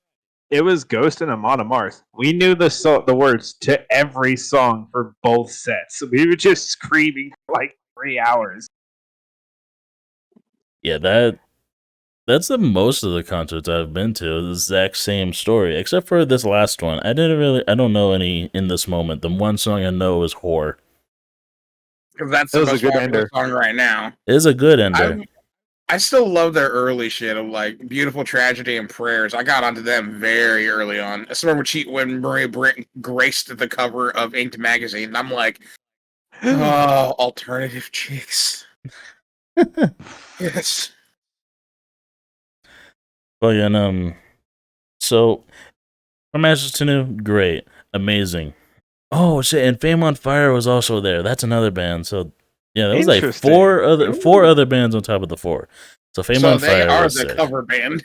It was Ghost and Amon Amarth. We knew the words to every song for both sets. We were just screaming for like 3 hours. Yeah, that's the most of the concerts I've been to. The exact same story, except for this last one. I don't know any in this moment. The one song I know is "Whore." That's the most popular song right now. It is a good ender. I still love their early shit of like "Beautiful Tragedy" and "Prayers." I got onto them very early on. I remember when Maria Brent graced the cover of Inked magazine. And I'm like, oh, alternative chicks. Yes. Oh yeah, and so from Ashes to New, great, amazing. Oh shit, and Fame on Fire was also there. That's another band. So yeah, that was like four other bands on top of the four. So Fame on Fire. They are the cover band.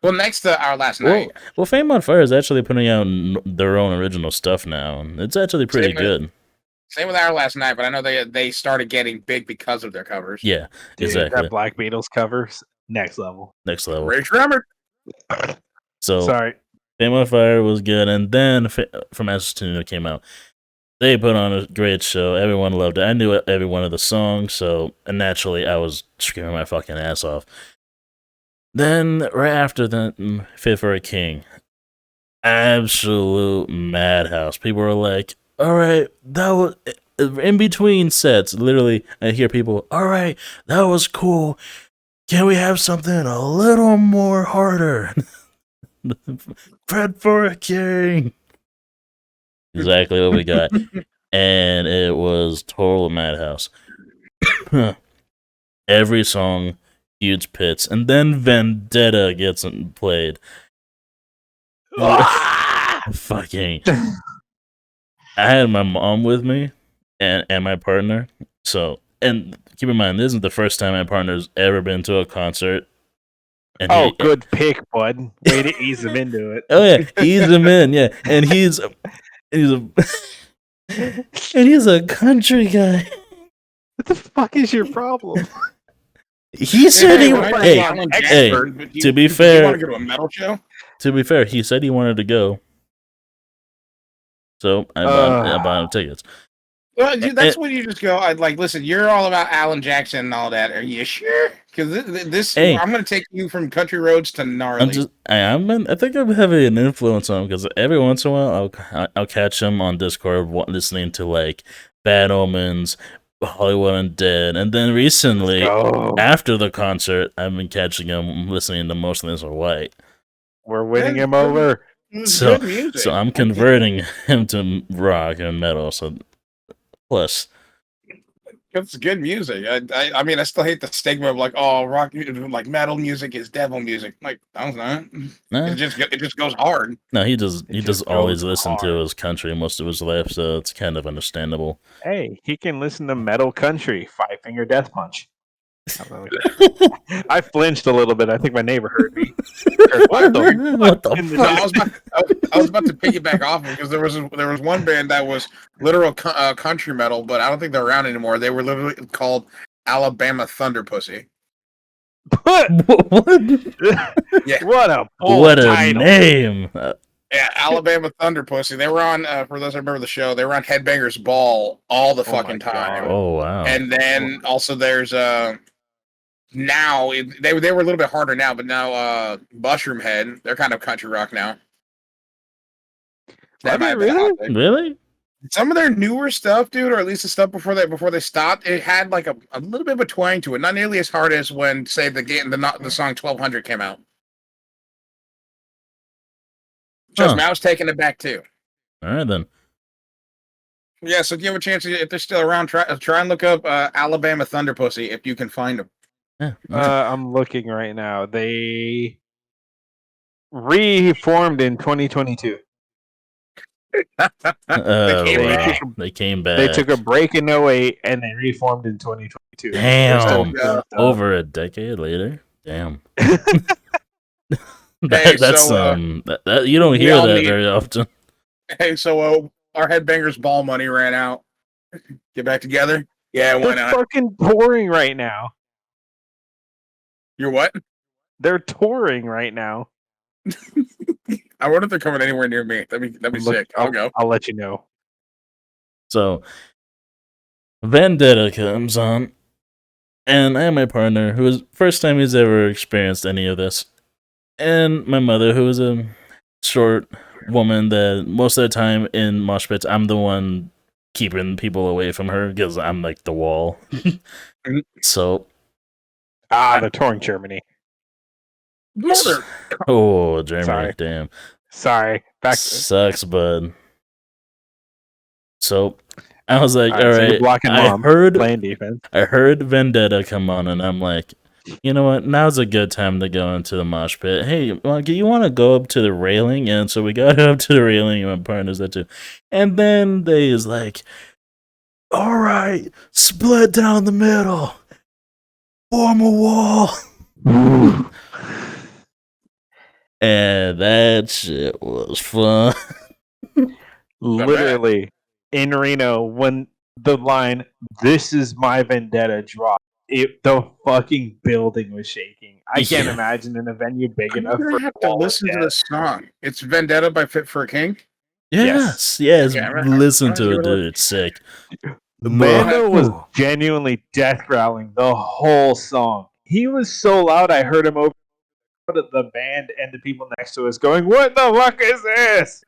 Well, next to Our Last Night. Well, Fame on Fire is actually putting out their own original stuff now. It's actually pretty good. Same with Our Last Night, but I know they started getting big because of their covers. Yeah, dude, exactly. That Black Beatles covers, next level. Rage Drummer. So sorry. Fame on Fire was good, and then From Ashes to New came out. They put on a great show. Everyone loved it. I knew every one of the songs, so naturally I was screaming my fucking ass off. Then, right after that, Fit for a King. Absolute madhouse. People were like, all right, that was... In between sets, literally, I hear people, all right, that was cool. Can we have something a little more harder? Fit for a King. Exactly what we got. And it was total madhouse. Every song, huge pits. And then Vendetta gets played. Fucking. I had my mom with me and my partner. So, and keep in mind, this isn't the first time my partner's ever been to a concert. And good pick, bud. Way to ease him into it. Oh yeah, ease him in, yeah. And he's a country guy. What the fuck is your problem? He said to be fair, you want to go to a metal show? To be fair, he said he wanted to go. So I bought him tickets. Well, dude, that's when you just go. I'd like, listen, you're all about Alan Jackson and all that. Are you sure? Because this Hey. I'm going to take you from country roads to gnarly. I think I'm having an influence on him because every once in a while I'll catch him on Discord listening to like Bad Omens, Hollywood Undead, and then recently after the concert I've been catching him listening to Motionless in White. We're winning him over. So I'm converting him to rock and metal. So plus. It's good music. I mean, I still hate the stigma of like, oh, rock, like metal music is devil music. Like, I don't know. It just goes hard. No, he does always listen to his country most of his life, so it's kind of understandable. Hey, he can listen to metal country, Five Finger Death Punch. I flinched a little bit. I think my neighbor heard me. What the fuck? I was about to piggyback off because there was one band that was literal country metal, but I don't think they're around anymore. They were literally called Alabama Thunder Pussy. What? Yeah. What a name! Yeah, Alabama Thunder Pussy. They were on, for those that remember the show, they were on Headbangers Ball all the fucking time. Oh, wow. And then also there's now they were a little bit harder now, but now Mushroom Head, they're kind of country rock now. Really? Some of their newer stuff, dude, or at least the stuff before they stopped, it had like a little bit of a twang to it. Not nearly as hard as when, say, the song 1200 came out. Trust me, I was taking it back too. All right then. Yeah, so if you have a chance, if they're still around, try and look up Alabama Thunder Pussy if you can find them. Yeah. I'm looking right now. They reformed in 2022. They came back. They took a break in 2008 and they reformed in 2022. Damn. Over a decade later? Damn. That's you don't hear that very often. Hey, so our Headbangers Ball money ran out. Get back together? Yeah, why not? They're fucking touring right now. You're what? They're touring right now. I wonder if they're coming anywhere near me. That'd be sick. I'll go. I'll let you know. So, Vendetta comes on, and I have my partner, who is first time he's ever experienced any of this, and my mother, who is a short woman that most of the time in mosh pits, I'm the one keeping people away from her because I'm like the wall. So, they're touring Germany. Mother. Oh, Germany! Sorry. Damn. Sorry. Sucks, bud. So I was like, all right. I heard Vendetta come on, and I'm like, you know what? Now's a good time to go into the mosh pit. Hey, Monkey, you want to go up to the railing? And so we got up to the railing, and my partner's there too. And then they is like, all right, split down the middle, form a wall. And that shit was fun. Literally, in Reno, when the line, "This is my vendetta" dropped, the fucking building was shaking. I can't imagine in a venue big enough for have to listen to this song. It's Vendetta by Fit for a King? Yes. Listen to it, dude. It's sick. Mando was genuinely death growling the whole song. He was so loud, I heard him over the band and the people next to us going, "What the fuck is this?"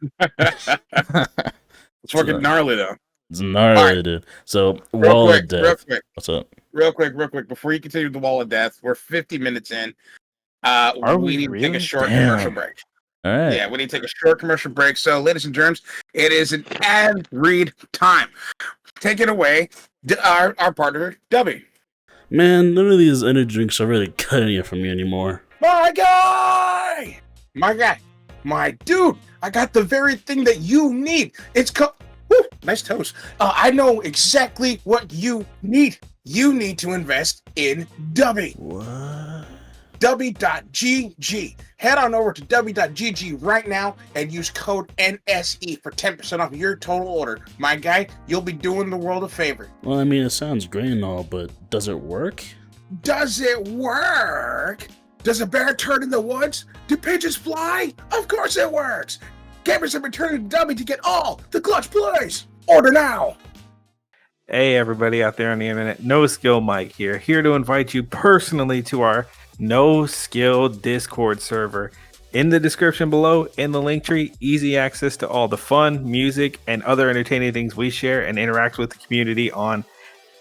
It's fucking gnarly though. It's gnarly, dude. So Wall of Death. Real quick. What's up? Real quick. Before you continue the Wall of Death, we're 50 minutes in. We need to take a short commercial break. All right. Yeah, we need to take a short commercial break. So, ladies and germs, it is an ad read time. Take it away, our partner, Dubby. Man, none of these energy drinks are really cutting it for me anymore. My guy! My dude! I got the very thing that you need. It's called... Nice toast. I know exactly what you need. You need to invest in Dubby. What? Dubby.gg. Head on over to Dubby.gg right now and use code NSE for 10% off your total order. My guy, you'll be doing the world a favor. Well, I mean, it sounds great and all, but does it work? Does it work? Does a bear turn in the woods? Do pigeons fly? Of course it works. Gamers have returned to Dubby to get all the clutch plays. Order now. Hey, everybody out there on the internet. No Skill Mike here to invite you personally to our No Skill Discord server. In the description below, in the link tree, easy access to all the fun, music, and other entertaining things we share and interact with the community on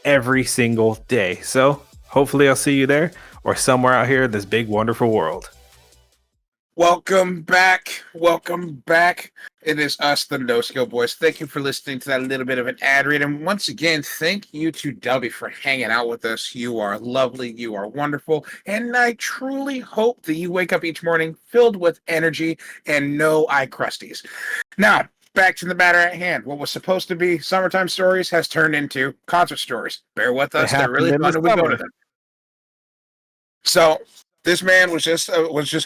every single day. So, hopefully, I'll see you there or somewhere out here in this big, wonderful world. Welcome back. Welcome back. It is us, the No Skill Boys. Thank you for listening to that little bit of an ad read. And once again, thank you to Dubby for hanging out with us. You are lovely. You are wonderful. And I truly hope that you wake up each morning filled with energy and no eye crusties. Now, back to the matter at hand. What was supposed to be summertime stories has turned into concert stories. Bear with us. They're really fun and we go to them. So this man was just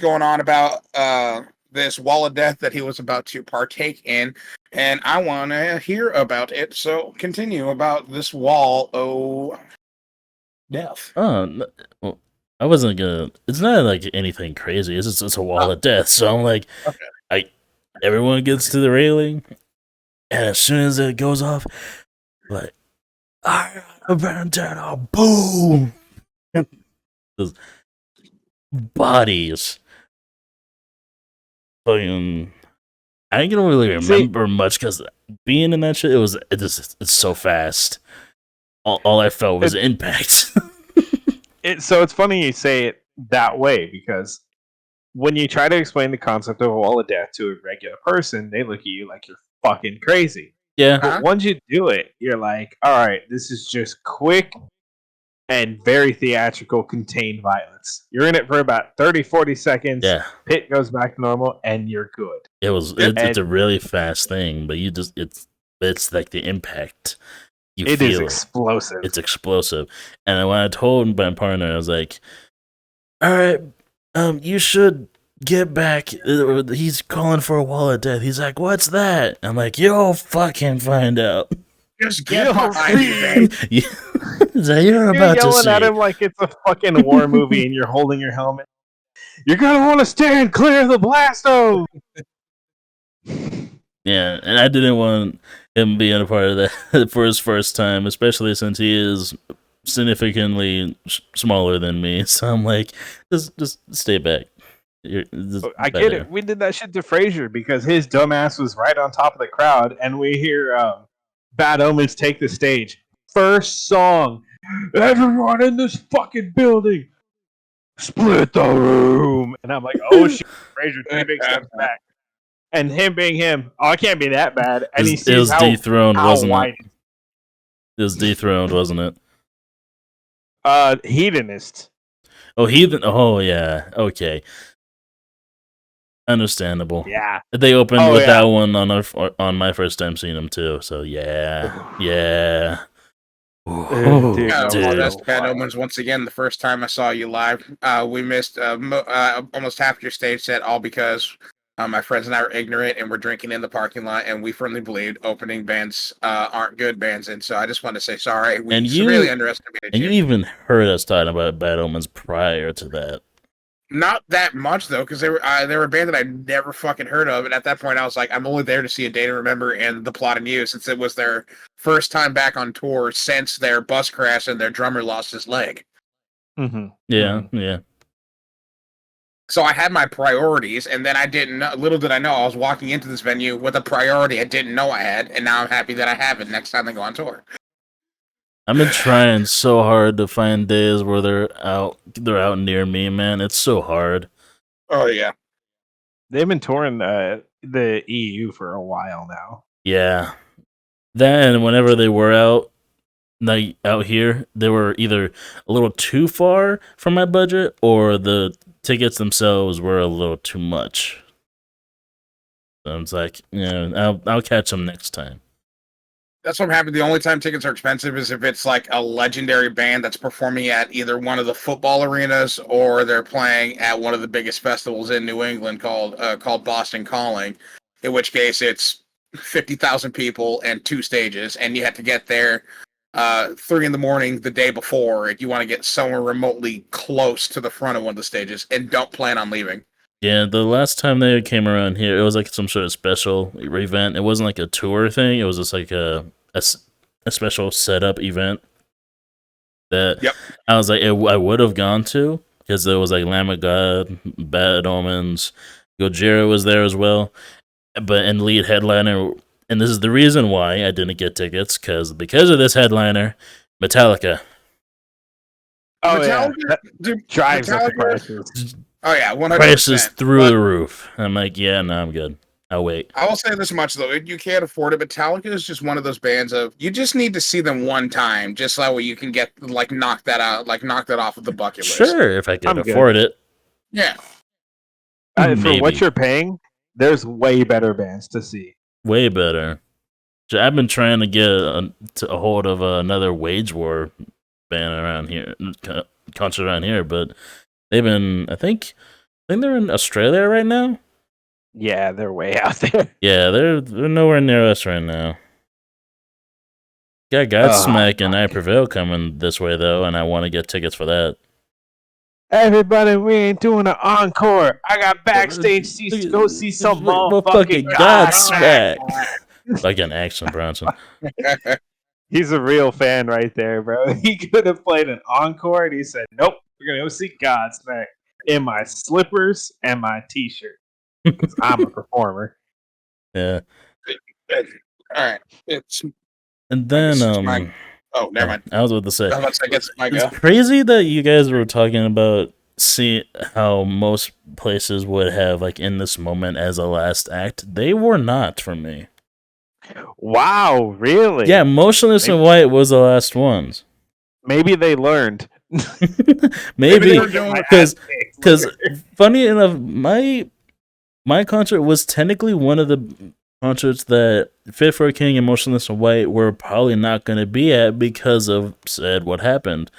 going on about this wall of death that he was about to partake in, and I want to hear about it. So continue about this wall of death. Oh, well, I wasn't gonna. It's not like anything crazy. It's just a wall of death. So I'm like, Okay. Everyone gets to the railing, and as soon as it goes off, like, I abandoned a boom. Those bodies. Fucking, I don't really remember much because being in that shit, it's so fast. All I felt was impact. So it's funny you say it that way because when you try to explain the concept of a wall of death to a regular person, they look at you like you're fucking crazy. Yeah. But once you do it, you're like, all right, this is just quick and very theatrical, contained violence. You're in it for about 30, 40 seconds. Yeah. Pit goes back to normal, and you're good. It's a really fast thing, but it's like the impact. It is explosive. It's explosive. And when I told my partner, I was like, all right, you should get back. He's calling for a wall of death. He's like, what's that? I'm like, you'll fucking find out. Just get behind me, man. You're about to see. You're yelling at him like it's a fucking war movie and you're holding your helmet. You're going to want to stand clear of the blasto. Yeah, and I didn't want him being a part of that for his first time, especially since he is significantly smaller than me. So I'm like, just stay back. I get it. We did that shit to Frazier because his dumbass was right on top of the crowd, and we hear Bad Omens take the stage. First song, everyone in this fucking building, split the room. And I'm like, oh shit, Frazier, 3 big steps back. And him being him, I can't be that bad. And he sees it was dethroned, wasn't wide. It was dethroned, wasn't it? Hedonist. Oh, heathen. Oh, yeah. Okay. Understandable. Yeah. They opened with that one on my first time seeing them too. So yeah. Dude, that's Bad Omens once again. The first time I saw you live, we missed almost half your stage set, all because my friends and I were ignorant and we're drinking in the parking lot, and we firmly believed opening bands aren't good bands, and so I just want to say sorry. We severely underestimated you. And you even heard us talking about Bad Omens prior to that. Not that much though, because they were a band that I never fucking heard of, and at that point I was like, I'm only there to see A Day to Remember and The Plot and You, since it was their first time back on tour since their bus crash and their drummer lost his leg. Mm-hmm. Yeah. So I had my priorities, and then I didn't know. Little did I know I was walking into this venue with a priority I didn't know I had, and now I'm happy that I have it next time they go on tour. I've been trying so hard to find days where they're out near me, man. It's so hard. Oh yeah. They've been touring the EU for a while now. Yeah. Then whenever they were out here, they were either a little too far from my budget or the tickets themselves were a little too much. So it's like, I'll catch them next time. That's what happened. The only time tickets are expensive is if it's like a legendary band that's performing at either one of the football arenas or they're playing at one of the biggest festivals in New England called Boston Calling, in which case it's 50,000 people and 2 stages, and you have to get there 3 in the morning the day before if you want to get somewhere remotely close to the front of one of the stages, and don't plan on leaving. Yeah, the last time they came around here, it was like some sort of special event. It wasn't like a tour thing. It was just like a a special setup event that I was like, I would have gone to because there was like Lamb of God, Bad Omens, Gojira was there as well, but in lead headliner, and this is the reason why I didn't get tickets because of this headliner, Metallica. Oh Metallica, yeah, dude, drives up the Metallica. prices. Oh yeah, 100%. Prices through the roof. I'm like, yeah, no, I'm good. I'll wait. I will say this much though: if you can't afford it, Metallica is just one of those bands of you just need to see them one time, just so you can get like knock that off of the bucket list. Sure, if I could afford it. Yeah. For what you're paying, there's way better bands to see. Way better. I've been trying to get a hold of another Wage War band around here, concert around here, but they've been. I think they're in Australia right now. Yeah, they're way out there. Yeah, they're nowhere near us right now. Got Godsmack and I Prevail coming this way though, and I want to get tickets for that. Everybody, we ain't doing an encore. I got backstage seats to go see some motherfucking Godsmack. Fucking Action Bronson. He's a real fan right there, bro. He could have played an encore, and he said, "Nope, we're gonna go see Godsmack in my slippers and my t-shirt. I'm a performer." Yeah. All right. And then never mind. I was about to say, it's crazy that you guys were talking about how most places would have like In This Moment as a last act. They were not for me. Wow, really? Yeah, Motionless in White was the last ones. Maybe they learned. Maybe because funny enough, my concert was technically one of the concerts that Fit for a King and Motionless in White were probably not going to be at because of what happened.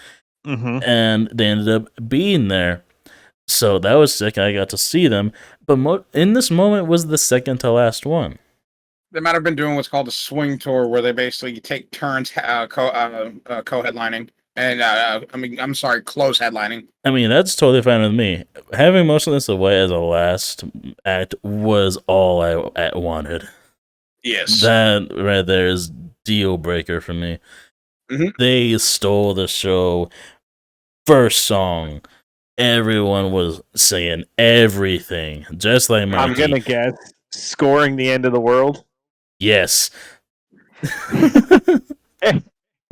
Mm-hmm. And they ended up being there. So that was sick. I got to see them. But In This Moment was the second to last one. They might have been doing what's called a swing tour where they basically take turns co-headlining. And, close headlining. I mean, that's totally fine with me. Having Motionless in White as a last act was all I wanted. Yes. That right there is deal breaker for me. Mm-hmm. They stole the show. First song, everyone was saying everything, just like Mikey. I'm gonna guess scoring the end of the world. Yes.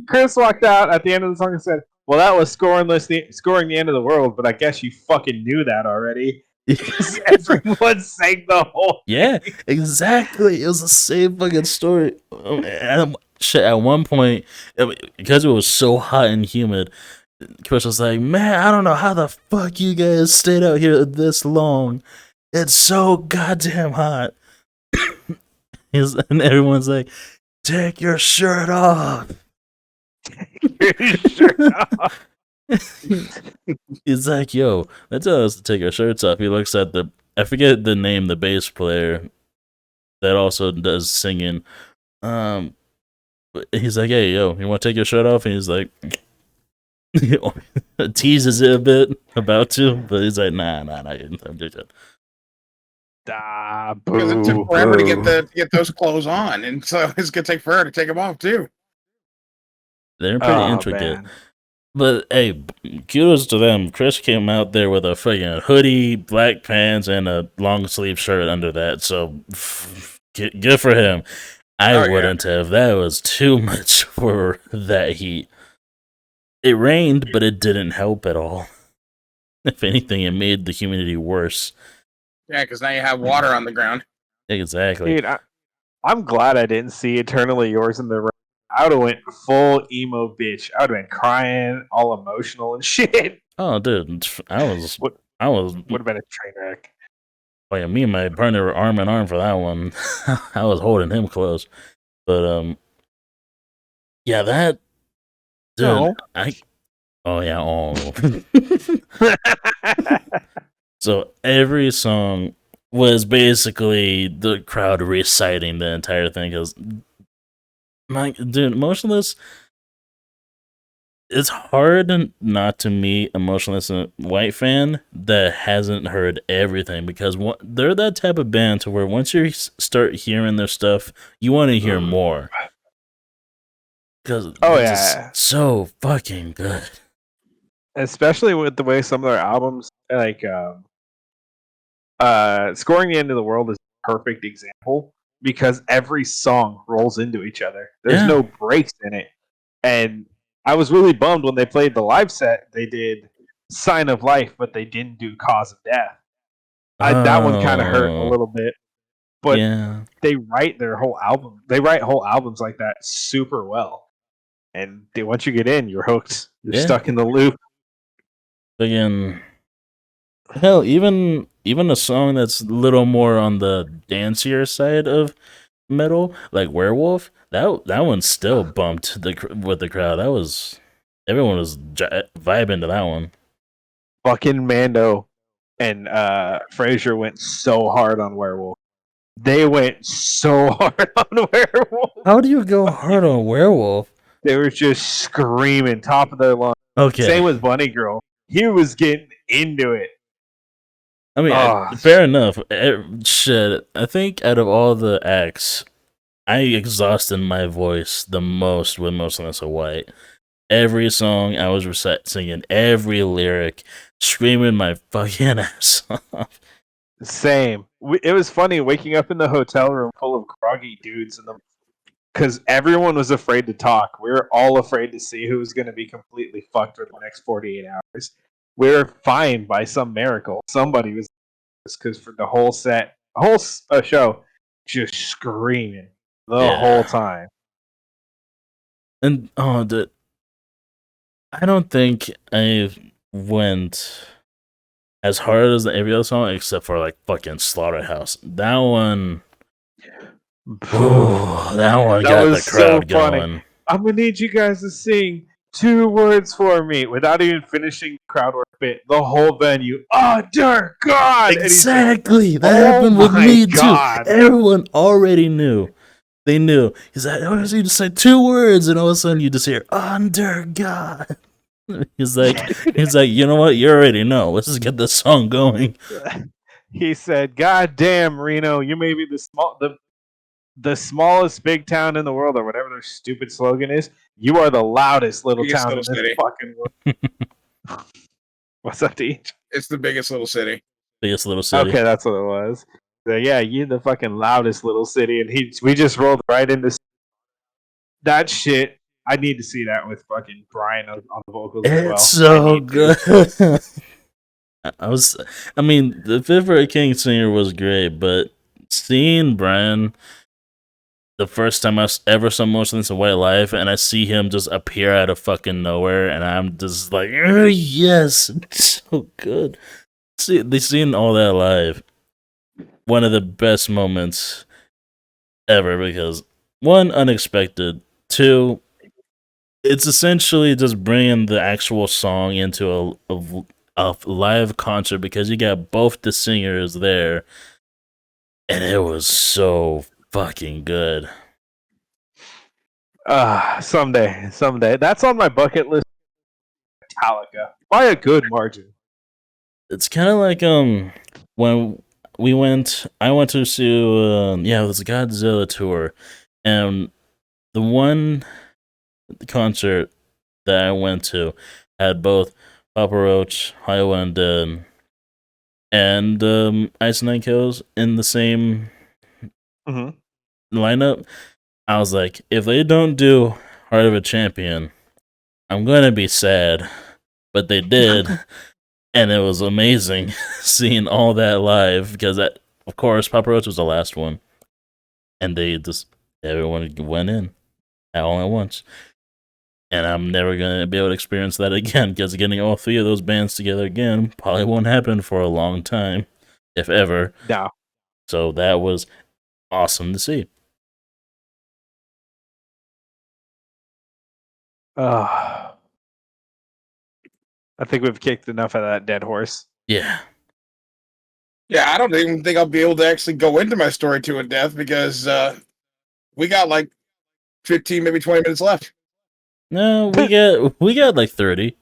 Chris walked out at the end of the song and said, "Well, that was scoring the end of the world, but I guess you fucking knew that already." Because everyone sang the whole thing. Yeah, exactly. It was the same fucking story. At one point, because it was so hot and humid, Chris was like, "Man, I don't know how the fuck you guys stayed out here this long. It's so goddamn hot." And everyone's like, "Take your shirt off." He's like, "Yo, they tell us to take our shirts off." He looks at I forget the name, the bass player that also does singing. He's like, "Hey, yo, you want to take your shirt off?" And he's like, teases it a bit, about to, but he's like, "Nah, I'm good." Because it took forever to get those clothes on, and so it's gonna take forever to take them off too. They're pretty intricate. Man. But hey, kudos to them. Chris came out there with a fucking hoodie, black pants, and a long sleeve shirt under that. So good for him. I wouldn't have. That was too much for that heat. It rained, but it didn't help at all. If anything, it made the humidity worse. Yeah, because now you have water on the ground. Exactly. Dude, I'm glad I didn't see Eternally Yours in the Rain. I would have went full emo bitch. I would have been crying, all emotional and shit. Oh, dude, I was would have been a train wreck. Oh yeah, me and my partner were arm in arm for that one. I was holding him close, but yeah, that dude, So every song was basically the crowd reciting the entire thing because. Dude, Motionless, it's hard not to meet a Motionless in White fan that hasn't heard everything because they're that type of band to where once you start hearing their stuff, you want to hear more. because Oh they're just yeah, so fucking good. especially with the way some of their albums, like "Scoring the End of the World" is a perfect example because every song rolls into each other. There's Yeah. no breaks in it, and I was really bummed when they played the live set. They did "Sign of Life," but they didn't do "Cause of Death." That one kind of hurt a Oh, little bit, but yeah. they write their whole album. They write whole albums like that super well, and once you get in, you're hooked. You're Yeah. stuck in the loop. Again, hell, even a song that's a little more on the dancier side of metal, like Werewolf, that one still bumped with the crowd. That was everyone was vibing to that one. Fucking Mando and Frazier went so hard on Werewolf. They went so hard on Werewolf. How do you go hard on Werewolf? They were just screaming top of their lungs. Okay, Same with Bunny Girl. He was getting into it. I mean, Oh, fair enough. Shit, I think out of all the acts, I exhausted my voice the most with Motionless in White. Every song I was singing, every lyric, screaming my fucking ass off. same. It was funny waking up in the hotel room full of groggy dudes because everyone was afraid to talk. We were all afraid to see who was going to be completely fucked for the next 48 hours. We were fine by some miracle. Somebody was, because for the whole set, whole show, just screaming the whole Yeah. time. And I don't think I went as hard as every other song except for like fucking Slaughterhouse. That one, ooh, that one That got the was so crowd funny. going. I'm gonna need you guys to sing 2 words for me without even finishing the crowd work bit. The whole venue, oh dear God! Exactly, that "Oh happened with my me too. God!" Everyone already knew. They knew. He's like, oh, you just say 2 words, and all of a sudden you just hear "under God." He's like, you know what? You already know. Let's just get this song going. He said, "God damn, Reno, you may be the smallest big town in the world, or whatever their stupid slogan is. You are the loudest little Biggest town little in this city. fucking world." What's up, D? It's the biggest little city. Biggest little city. Okay, that's what it was. So, yeah, you the fucking loudest little city, and we just rolled right into that shit. I need to see that with fucking Brian on the vocals as It's well. I so need to. good. I mean, the Fit for a King singer was great, but seeing Brian the first time I ever saw Motionless in White live, and I see him just appear out of fucking nowhere, and I'm just like, yes, it's so good. See, they seen all that live. One of the best moments ever because one, unexpected. Two, it's essentially just bringing the actual song into a live concert because you got both the singers there, and it was so fucking good. Someday. That's on my bucket list. Metallica by a good margin. It's kind of like when I went to see it was a Godzilla tour, and the one concert that I went to had both Papa Roach, Highway Undead, and Ice Nine Kills in the same lineup. I was like, if they don't do Heart of a Champion, I'm gonna be sad. But they did, and it was amazing seeing all that live because that, of course, Papa Roach was the last one, and they just everyone went in all at once. And I'm never gonna be able to experience that again because getting all three of those bands together again probably won't happen for a long time, if ever. No. So that was awesome to see. I think we've kicked enough of that dead horse. Yeah. Yeah, I don't even think I'll be able to actually go into my story to a death because we got like 15, maybe 20 minutes left. No, we got like 30.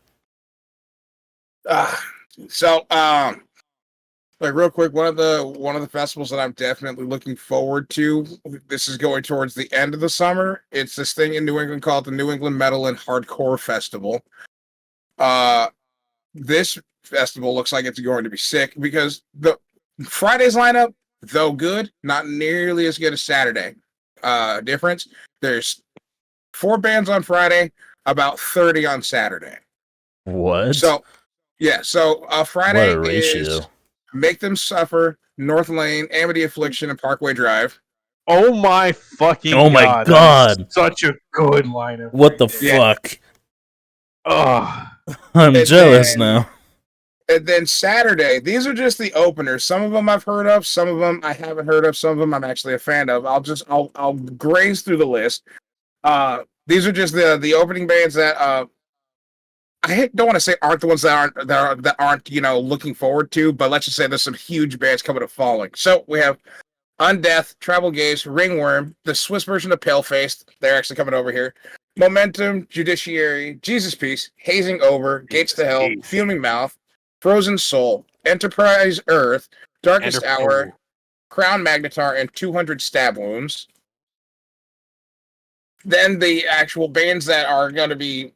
So Like real quick, one of the festivals that I'm definitely looking forward to. This is going towards the end of the summer. It's this thing in New England called the New England Metal and Hardcore Festival. Uh, this festival looks like it's going to be sick because the Friday's lineup, though good, not nearly as good as Saturday. Difference. There's 4 bands on Friday, about 30 on Saturday. What? So yeah, so What Friday a ratio. is Make Them Suffer, North Lane, Amity Affliction, and Parkway Drive. Oh my fucking Oh my god! God. That is such a good lineup. What the Yeah. fuck? Oh, I'm And jealous then- now. And then Saturday, these are just the openers. Some of them I've heard of, some of them I haven't heard of, some of them I'm actually a fan of. I'll graze through the list. These are just the opening bands that I don't want to say aren't the ones that aren't looking forward to, but let's just say there's some huge bands coming to Falling. So we have Undeath, Travel Gaze, Ringworm, the Swiss version of Paleface. They're actually coming over here. Momentum, Judiciary, Jesus Peace, Hazing Over, Gates to Hell, Peace. Fuming Mouth, Frozen Soul, Enterprise Earth, Darkest Hour, Crown Magnetar, and 200 Stab Wounds. Then the actual bands that are going to be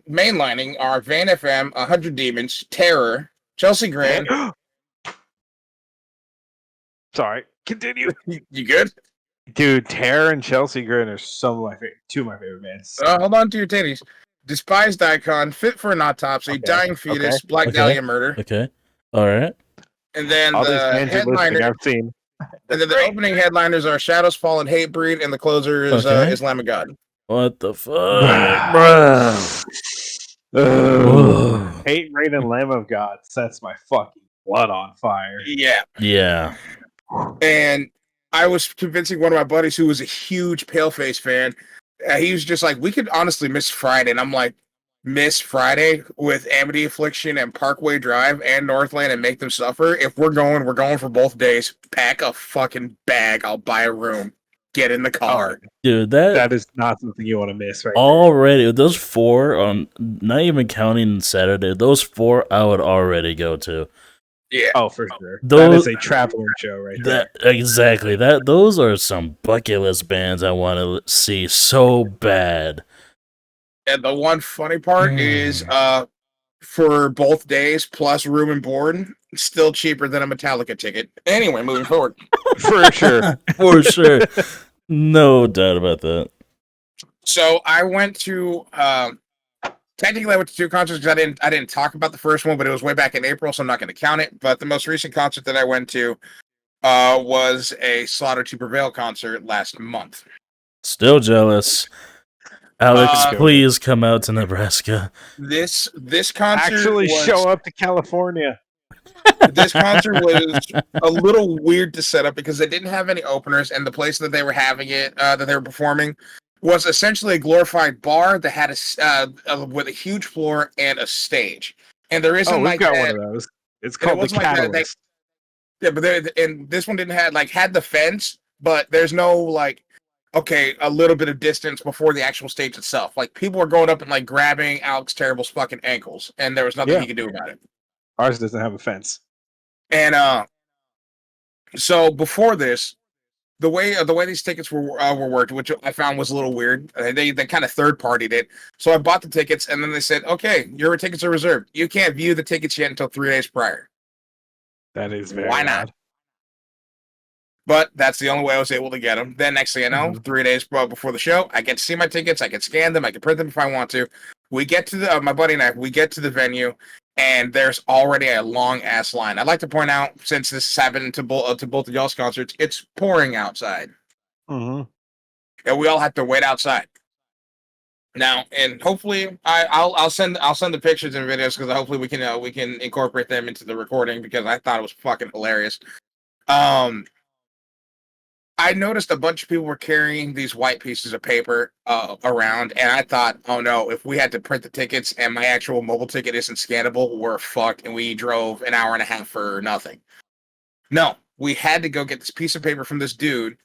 mainlining are Van FM, 100 Demons, Terror, Chelsea Grin. Sorry, continue. You good? Dude, Terror and Chelsea Grin are two of my favorite bands. Hold on to your titties. Despised Icon, Fit for an Autopsy, Okay, Dying Fetus, okay, Black okay. Dahlia Murder. Okay. All right. And then All these the bands you're listing, headliner, I've seen. and then the opening headliners are Shadows Fall and Hatebreed, and the closer is Okay. Lamb of God. What the fuck, bruh? Ugh. Hate Rain and Lamb of God sets my fucking blood on fire. Yeah. Yeah. And I was convincing one of my buddies who was a huge Paleface fan. He was just like, we could honestly miss Friday. And I'm like, miss Friday with Amity Affliction and Parkway Drive and Northland and Make Them Suffer? If we're going for both days. Pack a fucking bag. I'll buy a room. Get in the car. Dude, That is not something you want to miss, right? already, those 4 on, not even counting Saturday, those 4 I would already go to. Yeah. Oh, for sure. That Those- is a traveling show right there. Exactly. Those are some bucket list bands I want to see so bad. And the one funny part is for both days plus room and board, still cheaper than a Metallica ticket. Anyway, moving forward. For sure. For sure. No doubt about that. So I went to technically I went to 2 concerts because I didn't talk about the first one, but it was way back in April, so I'm not going to count it. But the most recent concert that I went to was a Slaughter to Prevail concert last month. Still jealous. Alex, Uh, please come out to Nebraska. This concert Actually was, show up to California. This concert was a little weird to set up because they didn't have any openers, and the place that they were having it, that they were performing, was essentially a glorified bar that had with a huge floor and a stage. And there isn't Oh, we've like got that. one of those. It's And it called the wasn't like that, Catalyst. Yeah, but and this one didn't have had the fence, but there's no a little bit of distance before the actual stage itself. Like people were going up and grabbing Alex Terrible's fucking ankles, and there was nothing he could do about it. Ours doesn't have a fence. And so before this, the way these tickets were worked, which I found was a little weird. They kind of third partied it. So I bought the tickets, and then they said, "Okay, your tickets are reserved. You can't view the tickets yet until 3 days prior." That is very Why not? odd. But that's the only way I was able to get them. Then next thing I know, 3 days before the show, I get to see my tickets. I can scan them. I can print them if I want to. We get to my buddy and I. We get to the venue, and there's already a long ass line. I'd like to point out, since this happened to both of y'all's concerts, it's pouring outside, Mm-hmm. and we all have to wait outside. Now, and hopefully, I'll send the pictures and videos because hopefully we can incorporate them into the recording because I thought it was fucking hilarious. I noticed a bunch of people were carrying these white pieces of paper around, and I thought, oh no, if we had to print the tickets and my actual mobile ticket isn't scannable, we're fucked, and we drove an hour and a half for nothing. No, we had to go get this piece of paper from this dude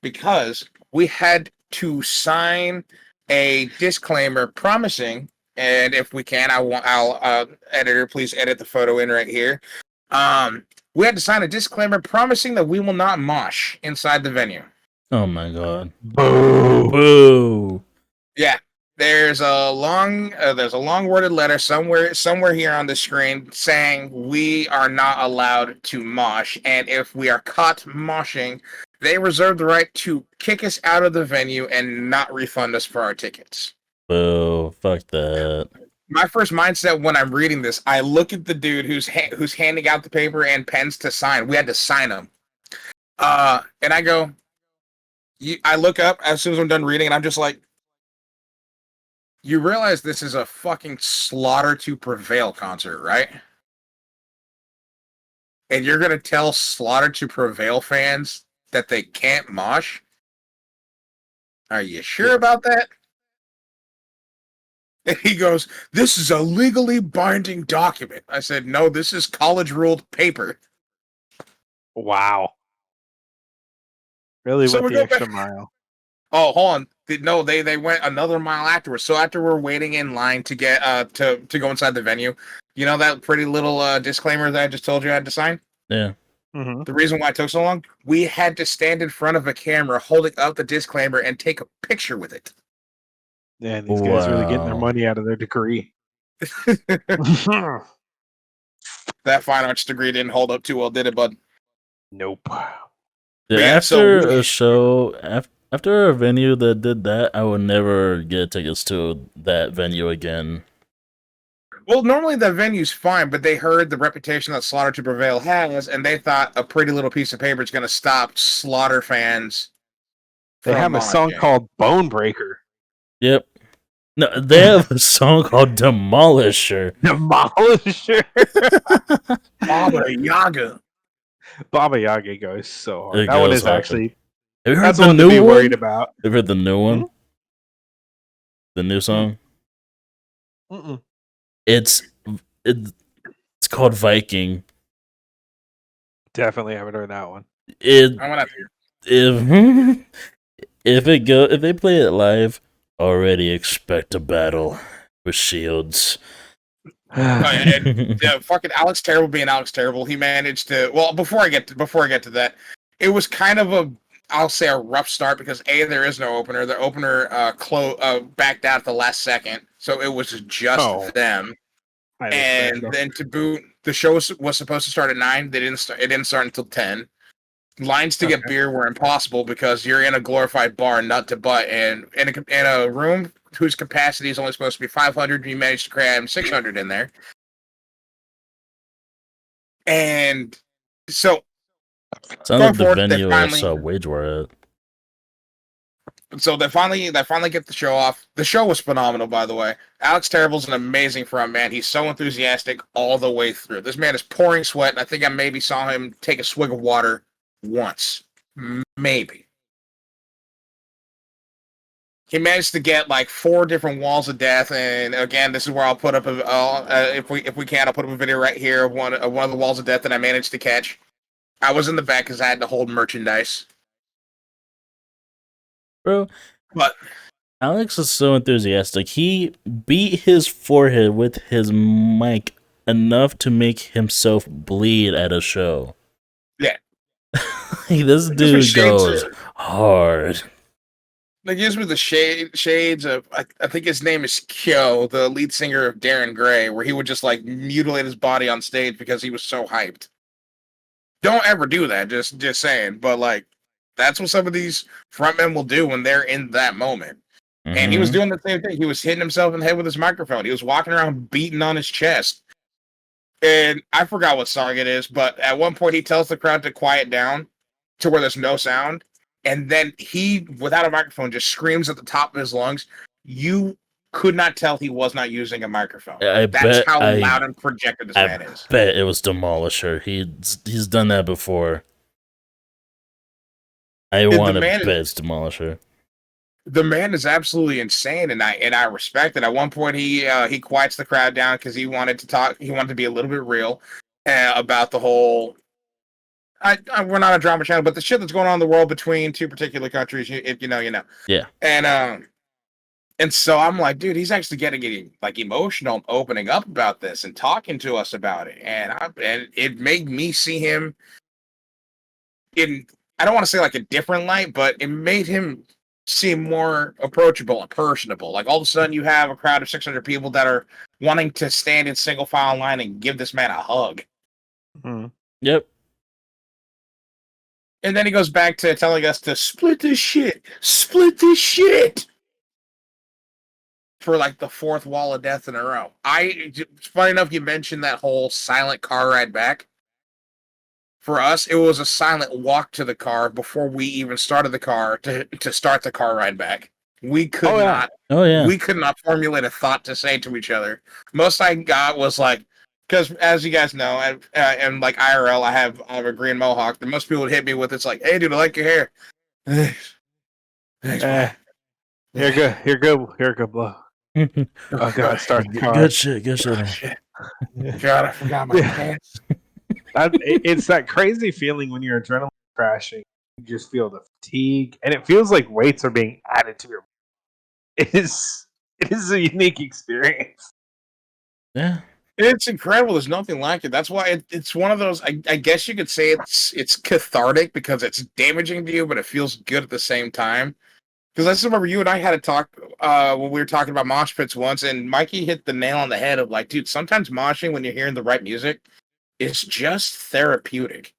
because we had to sign a disclaimer promising, and if we can, I'll editor, please edit the photo in right here. we had to sign a disclaimer promising that we will not mosh inside the venue. Oh my god! Boo! Boo! Yeah, there's a long worded letter somewhere here on the screen saying we are not allowed to mosh, and if we are caught moshing, they reserve the right to kick us out of the venue and not refund us for our tickets. Boo! Fuck that. My first mindset when I'm reading this, I look at the dude who's handing out the paper and pens to sign. We had to sign them, and I go. I look up as soon as I'm done reading, and I'm just like, you realize this is a fucking Slaughter to Prevail concert, right? And you're gonna tell Slaughter to Prevail fans that they can't mosh? Are you sure about that? And he goes, this is a legally binding document. I said, no, this is college ruled paper. Wow. Really So went we the go extra back. mile. Oh, hold on. No, they went another mile afterwards. So after we're waiting in line to get to go inside the venue, you know that pretty little disclaimer that I just told you I had to sign? Yeah. Mm-hmm. The reason why it took so long, we had to stand in front of a camera holding up the disclaimer and take a picture with it. Yeah, these guys really getting their Wow. money out of their degree. That fine arts degree didn't hold up too well, did it, bud? Nope. Yeah, Yeah, after so a show, after a venue that did that, I would never get tickets to that venue again. well, normally the venue's fine, but they heard the reputation that Slaughter to Prevail has, and they thought a pretty little piece of paper is going to stop Slaughter fans They from have a song moshing. called Bone Breaker. Yep. No, they have a song called Demolisher. Demolisher. Baba Yaga. Baba Yaga goes so hard. It That one goes is hard. actually Have you heard that's the one to new be one? worried about. Have you heard the new one? Hmm? The new song? Mm-mm. It's called Viking. Definitely haven't heard that one. It I'm gonna have to. if if they play it live, already expect a battle with shields. And fucking Alex Terrible being Alex Terrible, he managed to. Well, before I get to that, it was kind of I'll say a rough start because there is no opener. The opener backed out at the last second, so it was just them. And then to boot, the show was supposed to start at 9. They didn't start. It didn't start until 10. Lines to get beer were impossible because you're in a glorified bar, nut to butt, and in a room whose capacity is only supposed to be 500. You managed to cram 600 in there, and so Sounds like the venue I saw Wage War at. So they finally get the show off. The show was phenomenal, by the way. Alex Terrible's an amazing front man. He's so enthusiastic all the way through. This man is pouring sweat, and I think I maybe saw him take a swig of water once. Maybe. He managed to get like 4 different walls of death, and again, this is where I'll put up if we can, I'll put up a video right here of one of the walls of death that I managed to catch. I was in the back because I had to hold merchandise. Bro, but Alex is so enthusiastic. He beat his forehead with his mic enough to make himself bleed at a show. Yeah. This dude goes hard. It gives me the shades of, I think his name is Kyo, the lead singer of Darren Gray, where he would just like mutilate his body on stage because he was so hyped. Don't ever do that, just saying. But like, that's what some of these frontmen will do when they're in that moment. Mm-hmm. And he was doing the same thing. He was hitting himself in the head with his microphone. He was walking around beating on his chest. And I forgot what song it is, but at one point he tells the crowd to quiet down to where there's no sound. And then he, without a microphone, just screams at the top of his lungs. You could not tell he was not using a microphone. That's how loud and projected this man is. I bet it was Demolisher. He's done that before. I want to bet it's Demolisher. The man is absolutely insane, and I respect it. At one point, he quiets the crowd down because he wanted to talk. He wanted to be a little bit real about the whole. We're not a drama channel, but the shit that's going on in the world between 2 particular countries, if you know, you know. Yeah. And And so I'm like, dude, he's actually getting like emotional and opening up about this and talking to us about it. And it made me see him in, I don't want to say like a different light, but it made him seem more approachable and personable. Like all of a sudden you have a crowd of 600 people that are wanting to stand in single file line and give this man a hug. Mm-hmm. Yep. And then he goes back to telling us to split this shit. Split this shit. For like the fourth wall of death in a row. It's funny enough you mentioned that whole silent car ride back. For us, it was a silent walk to the car before we even started the car to start the car ride back. We could not Oh yeah. we could not formulate a thought to say to each other. Most I got was like, because as you guys know, and like IRL, I have a green mohawk. The most people would hit me with it's like, "Hey, dude, I like your hair." Thanks, man. You're good. You're good. You're a good blow. Oh God, start the car. Good shit. Good Oh, shit. shit. God, I forgot my pants. It's that crazy feeling when you're adrenaline crashing. You just feel the fatigue, and it feels like weights are being added to your. It is a unique experience. Yeah. It's incredible. There's nothing like it. That's why it's one of those. I guess you could say it's cathartic because it's damaging to you, but it feels good at the same time. Because I still remember you and I had a talk when we were talking about mosh pits once, and Mikey hit the nail on the head of like, dude, sometimes moshing when you're hearing the right music is just therapeutic.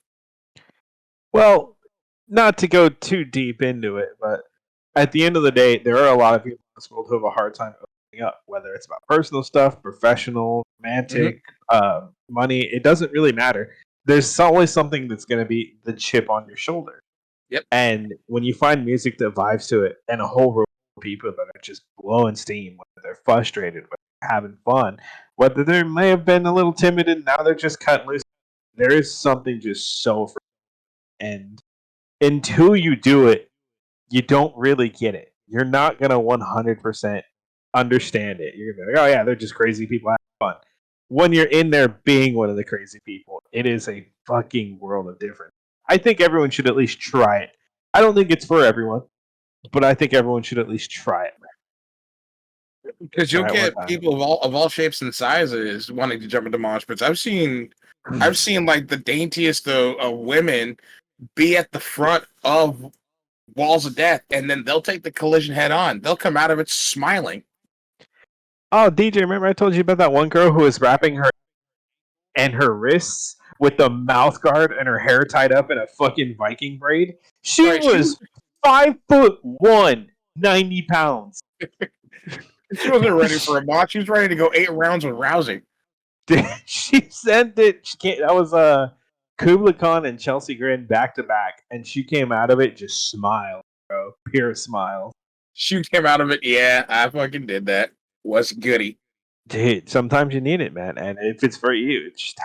Well, not to go too deep into it, but at the end of the day, there are a lot of people in this world who have a hard time opening up, whether it's about personal stuff, professional, romantic, money. It doesn't really matter. There's always something that's going to be the chip on your shoulder. Yep. And when you find music that vibes to it, and a whole room of people that are just blowing steam, whether they're frustrated, whether they're having fun, whether they may have been a little timid and now they're just cutting loose, there is something just so. And until you do it, you don't really get it. You're not gonna 100% understand it. You're gonna be like, oh yeah, they're just crazy people having fun. When you're in there being one of the crazy people, it is a fucking world of difference. I think everyone should at least try it. I don't think it's for everyone, but I think everyone should at least try it. Because you'll get people of all shapes and sizes wanting to jump into mosh pits. I've seen like the daintiest of women be at the front of walls of death, and then they'll take the collision head on. They'll come out of it smiling. Oh, DJ, remember I told you about that one girl who was wrapping her and her wrists with the mouth guard and her hair tied up in a fucking Viking braid? She was 5'1", 90 pounds. She wasn't ready for a mosh. She was ready to go 8 rounds with Rousey. She sent it. That was Kubla Khan and Chelsea Grin back to back, and she came out of it just smile, bro, pure smile. She came out of it. Yeah, I fucking did that. What's goody? Dude, sometimes you need it, man, and if it's for you, just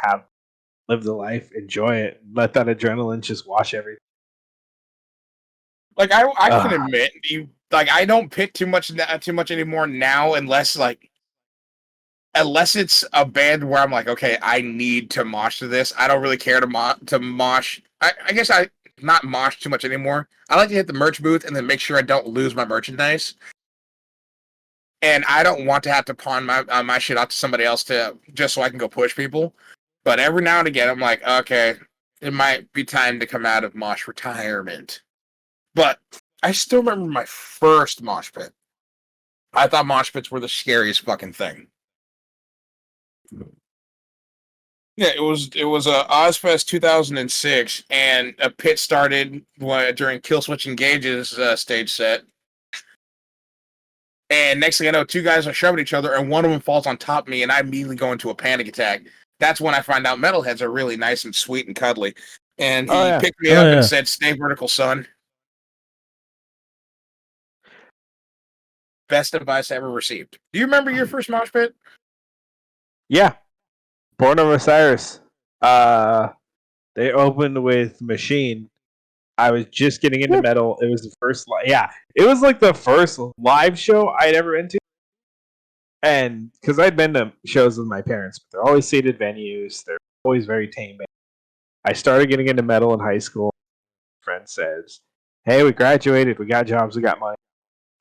live the life, enjoy it, let that adrenaline just wash everything. Like I can admit, I don't pit too much anymore now, unless it's a band where I'm like, okay, I need to mosh to this. I don't really care to mosh. I guess I not mosh too much anymore. I like to hit the merch booth and then make sure I don't lose my merchandise. And I don't want to have to pawn my shit out to somebody else just so I can go push people. But every now and again, I'm like, okay, it might be time to come out of mosh retirement. But I still remember my first mosh pit. I thought mosh pits were the scariest fucking thing. Yeah, it was Ozfest 2006, and a pit started during Killswitch Engage's stage set. And next thing I know, 2 guys are shoving each other, and one of them falls on top of me, and I immediately go into a panic attack. That's when I find out metalheads are really nice and sweet and cuddly. And he picked me up and said, "Stay vertical, son." Best advice I ever received. Do you remember your first mosh pit? Yeah, Born of Osiris. They opened with Machine. I was just getting into metal. It was the first, it was like the first live show I'd ever been to. And because I'd been to shows with my parents, but they're always seated venues. They're always very tame. I started getting into metal in high school. A friend says, "Hey, we graduated. We got jobs. We got money.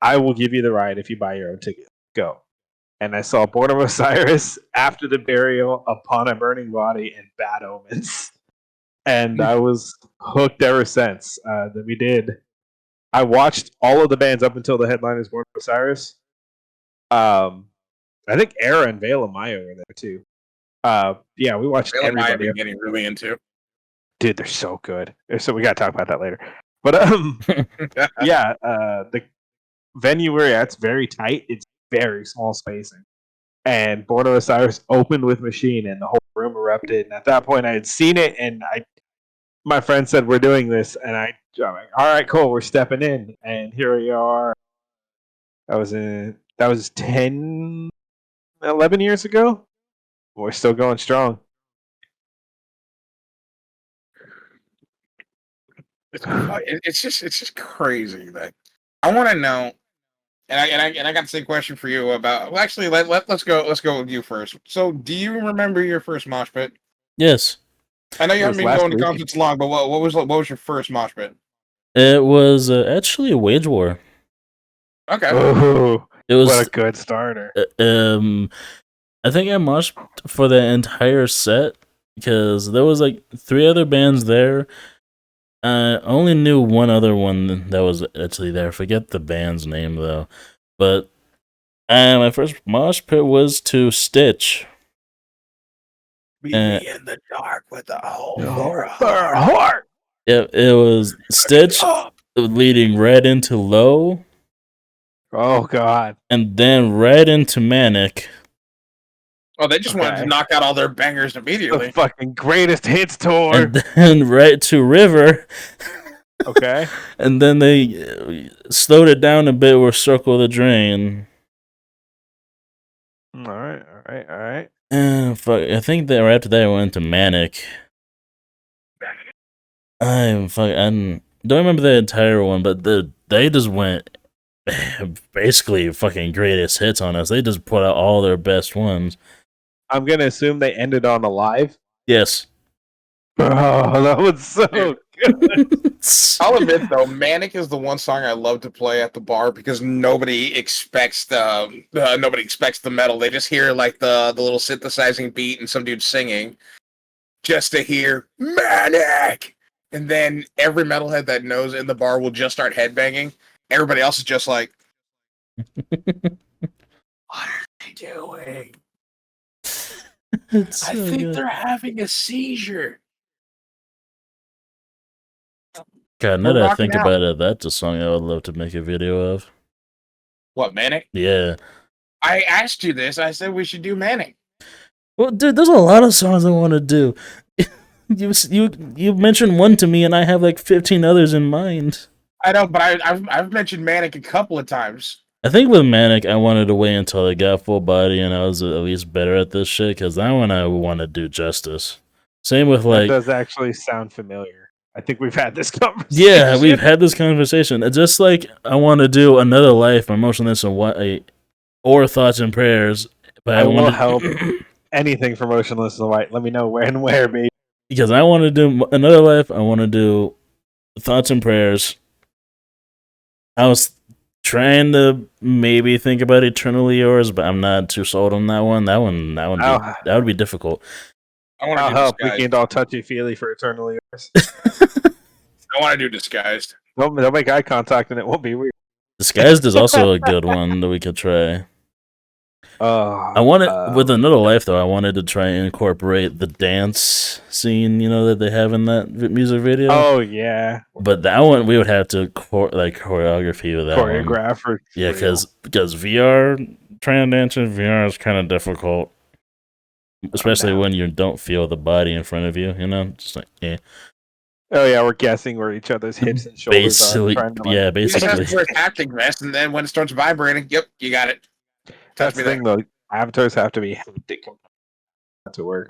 I will give you the ride if you buy your own ticket. Go. And I saw Born of Osiris, After the Burial, Upon a Burning Body, and Bad Omens. And I was hooked ever since. That we did. I watched all of the bands up until the headliners Born of Osiris. I think Era and Veil of Maya were there too. Yeah, we watched Really, everybody. I've been getting really into. Dude, they're so good. So we gotta talk about that later. But yeah, the venue we're at's very tight. It's very small spacing. And Born of Osiris opened with Machine, and the whole room erupted. And at that point, I had seen it, and my friend said, "We're doing this," and I'm like, "All right, cool, we're stepping in." And here we are. That was 10, 11 years ago. We're still going strong. It's just crazy that I want to know, and I got the same question for you about. Well, actually, let's go with you first. So, do you remember your first mosh pit? Yes. I know you It haven't was been last going to week. concerts long, but what was your first mosh pit? It was actually a Wage War. Okay. Oh, It was what a good starter. I think I moshed for the entire set because there was like 3 other bands there. I only knew one other one that was actually there. I forget the band's name though. But my first mosh pit was to Stitch. Meet me in the dark with a hole for a For a heart. heart. It was Stitch leading right into Low, Oh God. and then right into Manic. Oh, they just wanted to knock out all their bangers immediately. The fucking greatest hits tour. And then right to River. Okay. And then they slowed it down a bit with Circle the Drain. All right. Fuck, I think that right after that I went to Manic. I don't remember the entire one, but they just went basically fucking greatest hits on us. They just put out all their best ones. I'm gonna assume they ended on Alive. Yes. Bro, that was so good. I'll admit though, Manic is the one song I love to play at the bar because nobody expects the metal. They just hear like the little synthesizing beat and some dude singing, just to hear Manic. And then every metalhead that knows in the bar will just start headbanging. Everybody else is just like, "What are they doing? It's I so think good. they're having a seizure." God, now that I think about it, that's a song I would love to make a video of. What, Manic? Yeah. I asked you this. I said we should do Manic. Well, dude, there's a lot of songs I want to do. You mentioned one to me, and I have like 15 others in mind. I know, but I've mentioned Manic a couple of times. I think with Manic, I wanted to wait until I got full body and I was at least better at this shit, because that one I want to do justice. Same with like... That does actually sound familiar. I think we've had this conversation. Yeah, we've had this conversation. It's just like I want to do Another Life, Emotionless, or Thoughts and Prayers. But I will help anything for Motionless and White. Let me know where and where, baby. Because I want to do Another Life, I want to do Thoughts and Prayers. I was trying to maybe think about Eternally Yours, but I'm not too sold on that one. That would be difficult. I'll help. We can't all touchy-feely for Eternally Yours. I want to do Disguised. They'll make eye contact and it won't be weird. Disguised is also a good one that we could try. I wanted with Another Life though. I wanted to try and incorporate the dance scene, that they have in that music video. Oh yeah, but that one we would have to choreography with that choreograph. One. Yeah, because VR trying to dance in VR is kind of difficult, especially when you don't feel the body in front of you. Just like Oh yeah, we're guessing where each other's hips and shoulders are. Basically. You just have to wear a haptic vest, and then when it starts vibrating, yep, you got it. That's the thing, though. Avatars have to be haptic to work,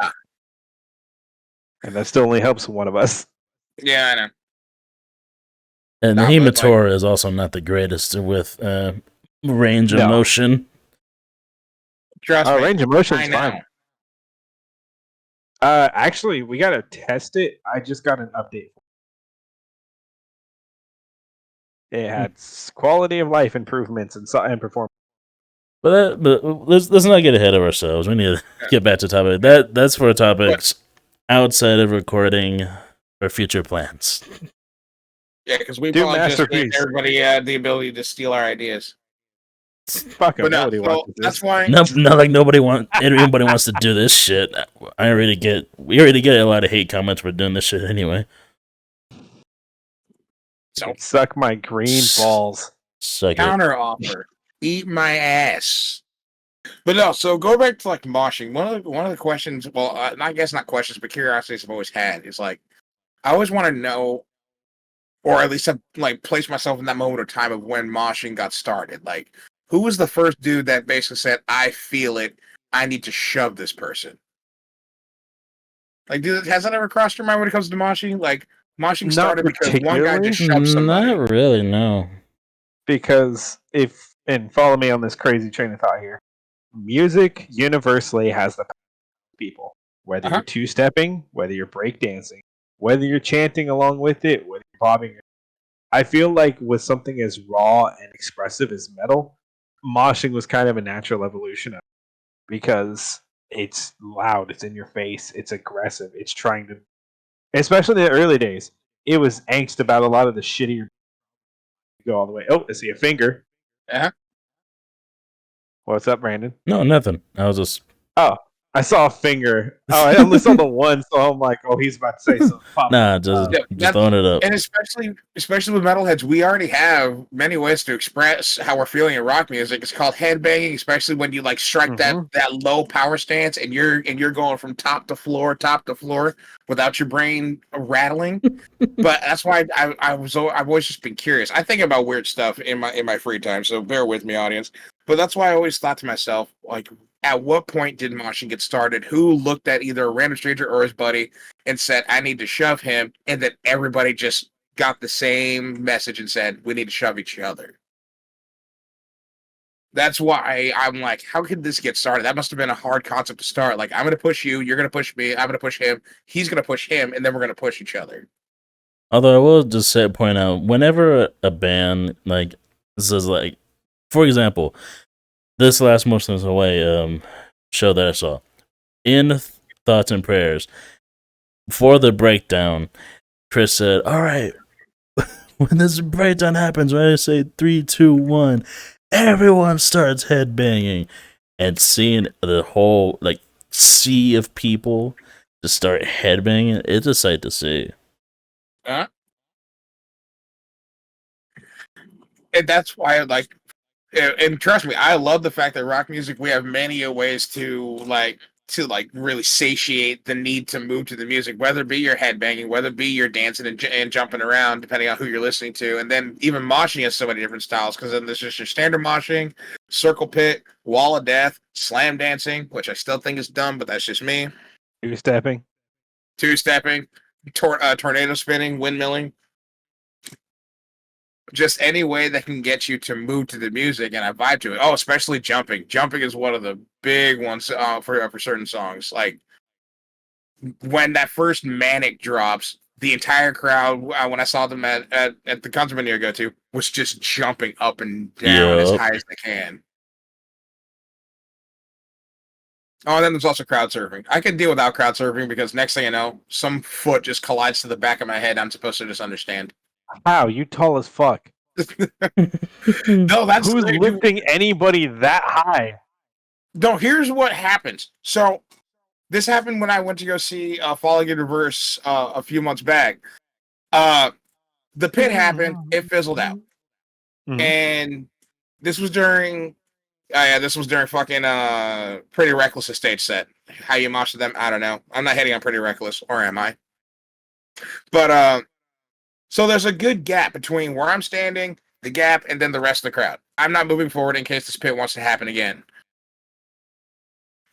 and that still only helps one of us. Yeah, I know. And the Hematora is also not the greatest with range of motion. Trust me, range of motion is fine. Actually, we gotta test it. I just got an update. It had quality of life improvements and performance. But let's not get ahead of ourselves. We need to get back to topic. That's for topics outside of recording or future plans. Yeah, because we Do probably just gave masterpiece. everybody the ability to steal our ideas. Fuck 'em, But no, nobody so watches that's this. why. Not like anybody wants to do this shit. We already get a lot of hate comments for doing this shit anyway. So Suck my green balls. Suck it. counter offer, eat my ass. But no, so go back to like moshing. One of the questions, well, I guess not questions, but curiosities I've always had is like, I always want to know, or at least have, like place myself in that moment of time of when moshing got started. Like, who was the first dude that basically said, "I feel it. I need to shove this person"? Like, has that ever crossed your mind when it comes to moshing? Like, moshing Not started because one guy particularly. just shoved somebody. Not really, no. Because and follow me on this crazy train of thought here. Music universally has the power of people. Whether you're two-stepping, whether you're breakdancing, whether you're chanting along with it, whether you're bobbing. I feel like with something as raw and expressive as metal, moshing was kind of a natural evolution of it because it's loud, it's in your face, it's aggressive, it's trying to, especially in the early days, it was angst about a lot of the shittier. Go all the way. Oh, I see a finger. Uh-huh. What's up, Brandon? No, nothing. I was just. Oh, I saw a finger. Oh, I only saw the one, so I'm like, oh, he's about to say something. Nah, just throwing it up. And especially with metalheads, we already have many ways to express how we're feeling in rock music. It's called headbanging, especially when you like strike that low power stance and you're going from top to floor without your brain rattling. But that's why I've always just been curious. I think about weird stuff in my free time, so bear with me, audience. But that's why I always thought to myself, like, at what point did moshing get started? Who looked at either a random stranger or his buddy and said, "I need to shove him," and then everybody just got the same message and said, "We need to shove each other." That's why I'm like, how could this get started? That must have been a hard concept to start. Like, I'm going to push you, you're going to push me, I'm going to push him, he's going to push him, and then we're going to push each other. Although I will just point out, whenever a band like says, like, for example, this last Muslims Away show that I saw, in Thoughts and Prayers, for the breakdown, Chris said, "All right, when this breakdown happens, when I say 3, 2, 1, everyone starts headbanging," and seeing the whole like sea of people just start headbanging, it's a sight to see. And that's why, like, and trust me, I love the fact that rock music, we have many ways to really satiate the need to move to the music, whether it be your headbanging, whether it be your dancing and jumping around, depending on who you're listening to. And then even moshing has so many different styles, because then there's just your standard moshing, circle pit, wall of death, slam dancing, which I still think is dumb, but that's just me. Two-stepping, tornado spinning, windmilling. Just any way that can get you to move to the music and I vibe to it. Oh, especially jumping. Jumping is one of the big ones for certain songs. Like when that first Manic drops, the entire crowd, when I saw them at the concert venue I go to, was just jumping up and down as high as they can. Oh, and then there's also crowd surfing. I can deal without crowd surfing because next thing I know, some foot just collides to the back of my head. I'm supposed to just understand. How? You tall as fuck. No, that's who's lifting anybody that high? No, here's what happens. So this happened when I went to go see Falling in Reverse a few months back. The pit happened, it fizzled out. And this was during fucking Pretty Reckless' stage set. How you mosh to them, I don't know. I'm not hitting on Pretty Reckless, or am I? But so there's a good gap between where I'm standing, the gap, and then the rest of the crowd. I'm not moving forward in case this pit wants to happen again.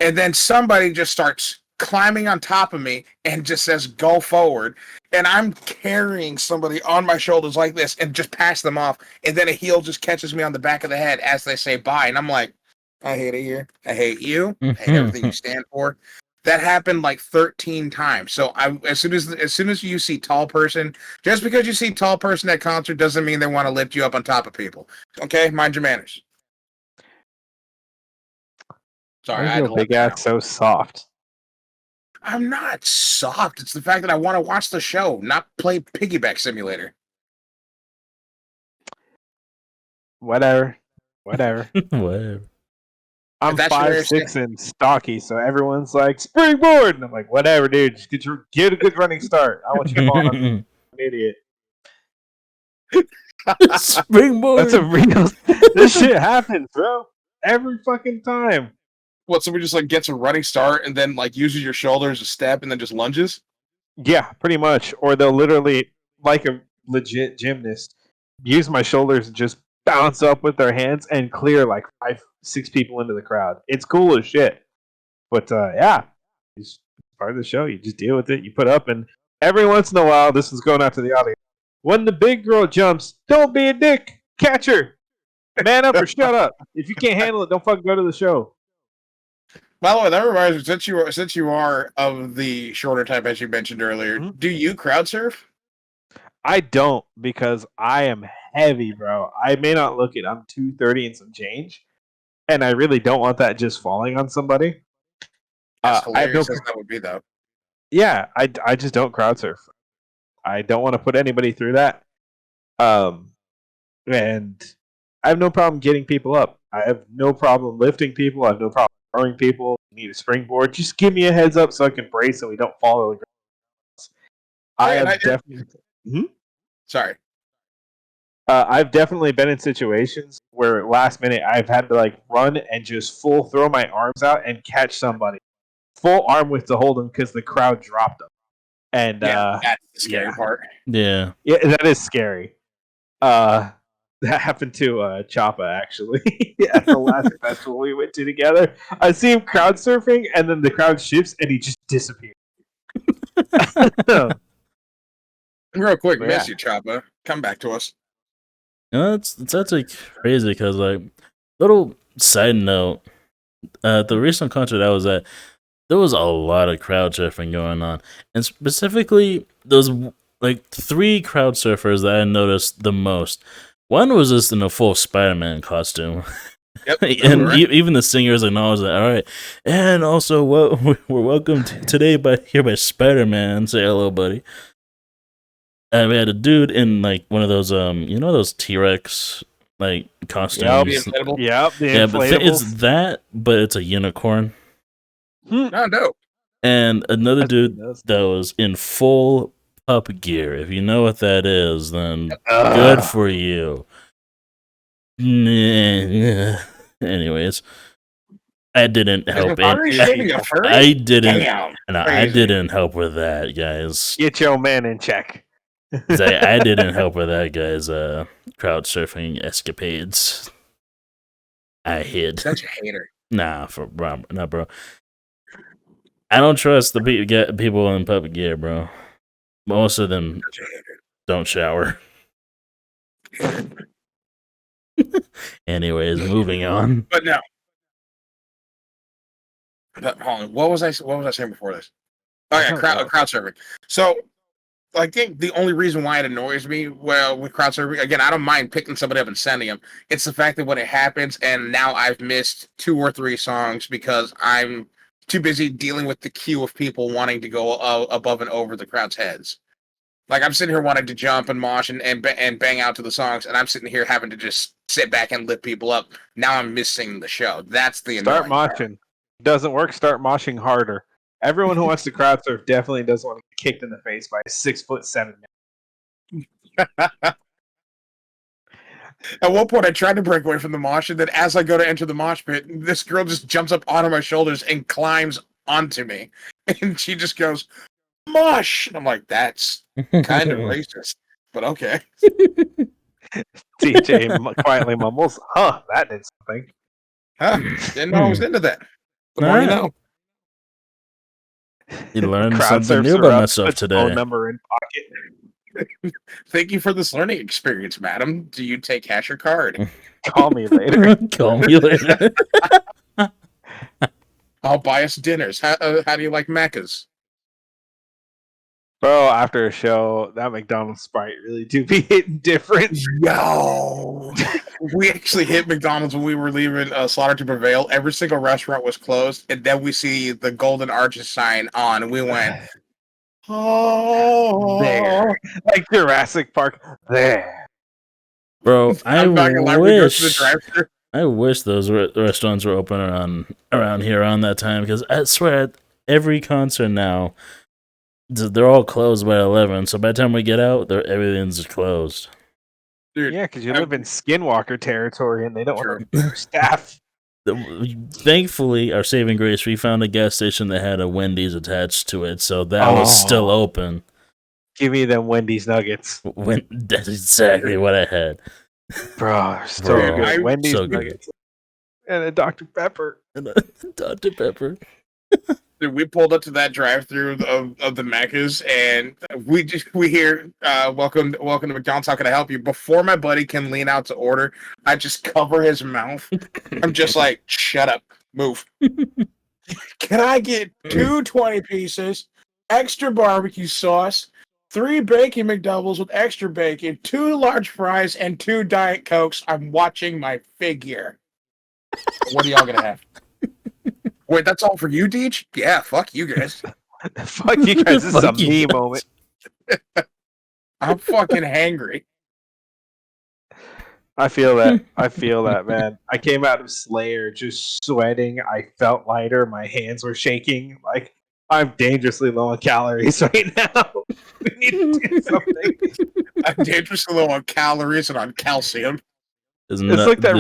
And then somebody just starts climbing on top of me and just says, "Go forward." And I'm carrying somebody on my shoulders like this and just pass them off. And then a heel just catches me on the back of the head as they say bye. And I'm like, I hate it here. I hate you. I hate everything you stand for. That happened like 13 times. So as soon as you see tall person, just because you see tall person at concert doesn't mean they want to lift you up on top of people. Okay, mind your manners. Sorry, Why I is had your to let big that ass out. so soft? I'm not soft. It's the fact that I want to watch the show, not play piggyback simulator. Whatever. Whatever. I'm That's your 5'6" and stocky, so everyone's like springboard, and I'm like, whatever, dude. Just get a good running start. I want you falling on an idiot. Springboard. That's a real. This shit happens, bro. Every fucking time. What? Somebody just like gets a running start and then like uses your shoulder as a step and then just lunges. Yeah, pretty much. Or they'll literally, like a legit gymnast, use my shoulders and just bounce up with their hands and clear like 5, 6 people into the crowd. It's cool as shit. But yeah, it's part of the show. You just deal with it. You put up, and every once in a while, this is going out to the audience. When the big girl jumps, don't be a dick. Catch her. Man up or shut up. If you can't handle it, don't fucking go to the show. By the way, that reminds me, since you are of the shorter type as you mentioned earlier, do you crowd surf? I don't, because I am heavy, bro. I may not look it. I'm 230 and some change, and I really don't want that just falling on somebody. As I have no. hilarious as that would be, though. Yeah, I just don't crowd surf. I don't want to put anybody through that. And I have no problem getting people up. I have no problem lifting people. I have no problem throwing people. You need a springboard. Just give me a heads up so I can brace so we don't fall over the ground. I have definitely. Sorry. I've definitely been in situations where last minute I've had to like run and just full throw my arms out and catch somebody, full arm width to hold them because the crowd dropped them. And that's the scary part. Yeah, that is scary. That happened to Choppa actually at the last festival we went to together. I see him crowd surfing, and then the crowd shifts, and he just disappears. Real quick, miss you, Choppa. Come back to us. It's actually crazy because, like, little side note, the recent concert I was at, there was a lot of crowd surfing going on, and specifically there was like 3 crowd surfers that I noticed the most. One was just in a full Spider-Man costume. Yep, and even the singers acknowledged that. All right, and also we're welcome today by Spider-Man. Say hello, buddy. And we had a dude in like one of those those T-Rex like costumes. Yep, the but it's that, but it's a unicorn. Oh, dope. And another dude that was in full pup gear. If you know what that is, then good for you. Anyways, I didn't help. I didn't help with that, guys. Get your man in check. I didn't help with that guy's crowd surfing escapades. I hid. Such a hater. Nah, bro. I don't trust the people in public gear, bro. Most of them don't shower. Anyways, moving on. But no. Hold on. What was I saying before this? Oh yeah, crowd surfing. So I think the only reason why it annoys me, with crowd surfing, again, I don't mind picking somebody up and sending them. It's the fact that when it happens, and now I've missed 2 or 3 songs because I'm too busy dealing with the queue of people wanting to go above and over the crowd's heads. Like, I'm sitting here wanting to jump and mosh and bang out to the songs, and I'm sitting here having to just sit back and lift people up. Now I'm missing the show. That's the Start annoying moshing. part. Doesn't work. Start moshing harder. Everyone who wants to crowd surf definitely doesn't want to get kicked in the face by a 6'7" man. At one point, I tried to break away from the mosh, and then as I go to enter the mosh pit, this girl just jumps up onto my shoulders and climbs onto me. And she just goes, "Mosh!" And I'm like, that's kind of racist, but okay. TJ quietly mumbles, "Huh, that did something." Huh, didn't know I was into that. The more you know. You learned something new about myself today. Phone number in pocket. Thank you for this learning experience, madam. Do you take cash or card? Call me later. Call me later. Hold I'll buy us dinners. How do you like Macca's? Bro, after a show, that McDonald's Sprite really do be hitting different. Yo, we actually hit McDonald's when we were leaving Slaughter to Prevail. Every single restaurant was closed, and then we see the Golden Arches sign on, and we went, "Oh, There. Like Jurassic Park. There. Bro, I I'm not gonna lie, we go to the wish drive-thru. I wish those restaurants were open around here around that time, because I swear at every concert now they're all closed by 11. So by the time we get out, everything's closed. Dude, Yeah, because you live in Skinwalker territory and they don't want to staff. Thankfully, our saving grace, we found a gas station that had a Wendy's attached to it, so that was still open. Give me them Wendy's nuggets. That's exactly what I had. Bro, so good. Wendy's so nuggets. And a Dr. Pepper. Dr. Pepper. Dude, we pulled up to that drive-thru of the Macca's, and we hear welcome to McDonald's. How can I help you? Before my buddy can lean out to order, I just cover his mouth. I'm just like, shut up, move. Can I get 2 20 pieces, extra barbecue sauce, 3 bacon McDoubles with extra bacon, 2 large fries, and 2 Diet Cokes? I'm watching my figure. What are y'all gonna have? Wait, that's all for you, Deej? Yeah, fuck you guys. Fuck you guys. This is a me moment. I'm fucking hangry. I feel that. I feel that, man. I came out of Slayer just sweating. I felt lighter. My hands were shaking. Like, I'm dangerously low on calories right now. We need to do something. I'm dangerously low on calories and on calcium. It's like that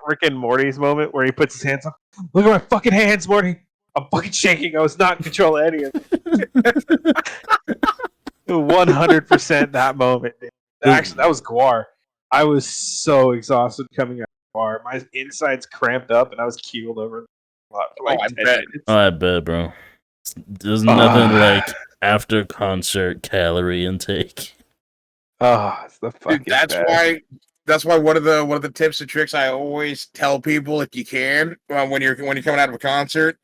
Rick and Morty's moment where he puts his hands up. Look at my fucking hands, Morty. I'm fucking shaking. I was not in control of any of it. 100% that moment. Dude. Actually, that was Guar. I was so exhausted coming out of Guar. My insides cramped up and I was keeled over. I bet. I bet, bro. There's nothing like after concert calorie intake. Oh, it's the fucking Dude, that's why one of the tips and tricks I always tell people, if you can, when you're coming out of a concert,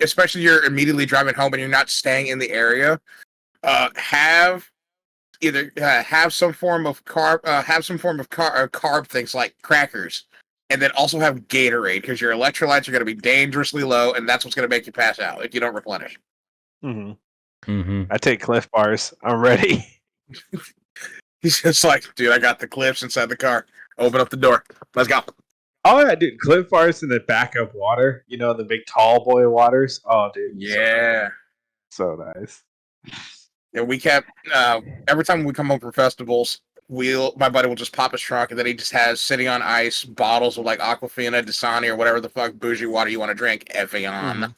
especially you're immediately driving home and you're not staying in the area, have some form of carb things like crackers, and then also have Gatorade, because your electrolytes are going to be dangerously low, and that's what's going to make you pass out if you don't replenish. I take Cliff Bars. I'm ready. He's just like, dude, I got the Cliffs inside the car. Open up the door. Let's go. Oh yeah, dude, Cliff Bars in the backup water. You know, the big tall boy waters. Oh, dude. Yeah. So nice. And we kept every time we come home from festivals, my buddy will just pop his trunk, and then he just has sitting on ice bottles of like Aquafina, Dasani, or whatever the fuck bougie water you want to drink, Evian,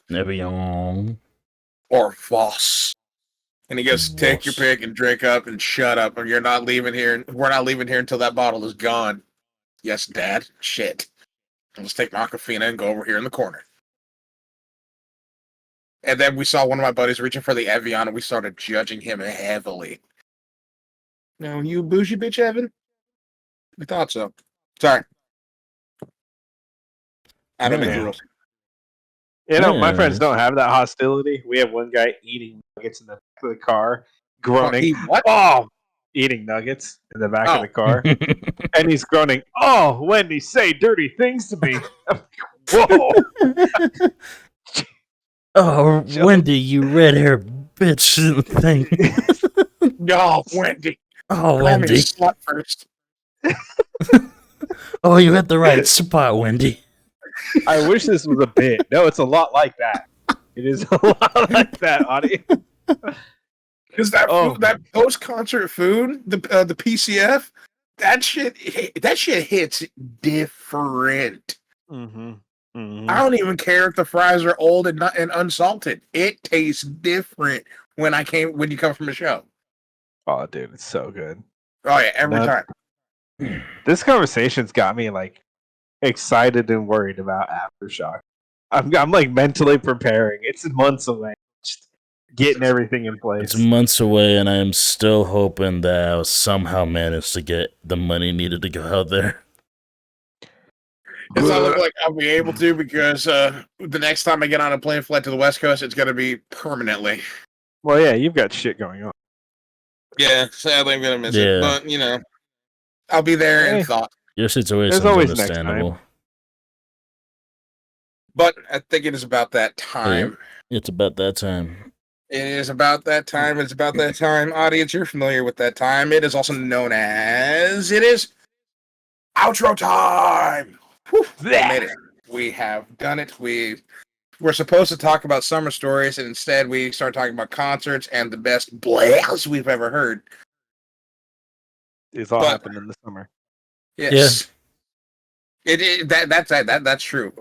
or Voss. And he goes, take your pick and drink up and shut up, or you're not leaving here. We're not leaving here until that bottle is gone. Yes, Dad. Shit. Let's take my Aquafina and go over here in the corner. And then we saw one of my buddies reaching for the Evian, and we started judging him heavily. No, you bougie bitch, Evan? I thought so. Sorry. I don't make the rules. You know, my friends don't have that hostility. We have one guy eating nuggets in the back of the car, groaning. What? Oh, eating nuggets in the back of the car. And he's groaning, oh, Wendy, say dirty things to me. Whoa. Oh, Wendy, you red-haired bitch thing. No, Wendy. Oh, Wendy. Slut first. Oh, you hit the right spot, Wendy. I wish this was a bit. No, it's a lot like that. It is a lot like that, audience. Because that post-concert food, the PCF, that shit hits different. I don't even care if the fries are old and unsalted. It tastes different when you come from a show. Oh, dude, it's so good. Oh yeah, every time. This conversation's got me like excited and worried about Aftershock. I'm like mentally preparing. It's months away. Just getting everything in place. It's months away, and I am still hoping that I'll somehow manage to get the money needed to go out there. It's not look like I'll be able to because the next time I get on a plane flight to the West Coast, it's going to be permanently. Well, yeah, you've got shit going on. Yeah, sadly, I'm going to miss it. Yeah. But, I'll be there in Hey. thought. Your situation's There's always next understandable. But I think it is about that time. It's about that time. It is about that time. It's about that time. Audience, you're familiar with that time. It is also known as... It is outro time! Whew, we made it. We have done it. We're supposed to talk about summer stories, and instead we start talking about concerts and the best blast we've ever heard. It's all happened in the summer. Yes. Yeah. That's true.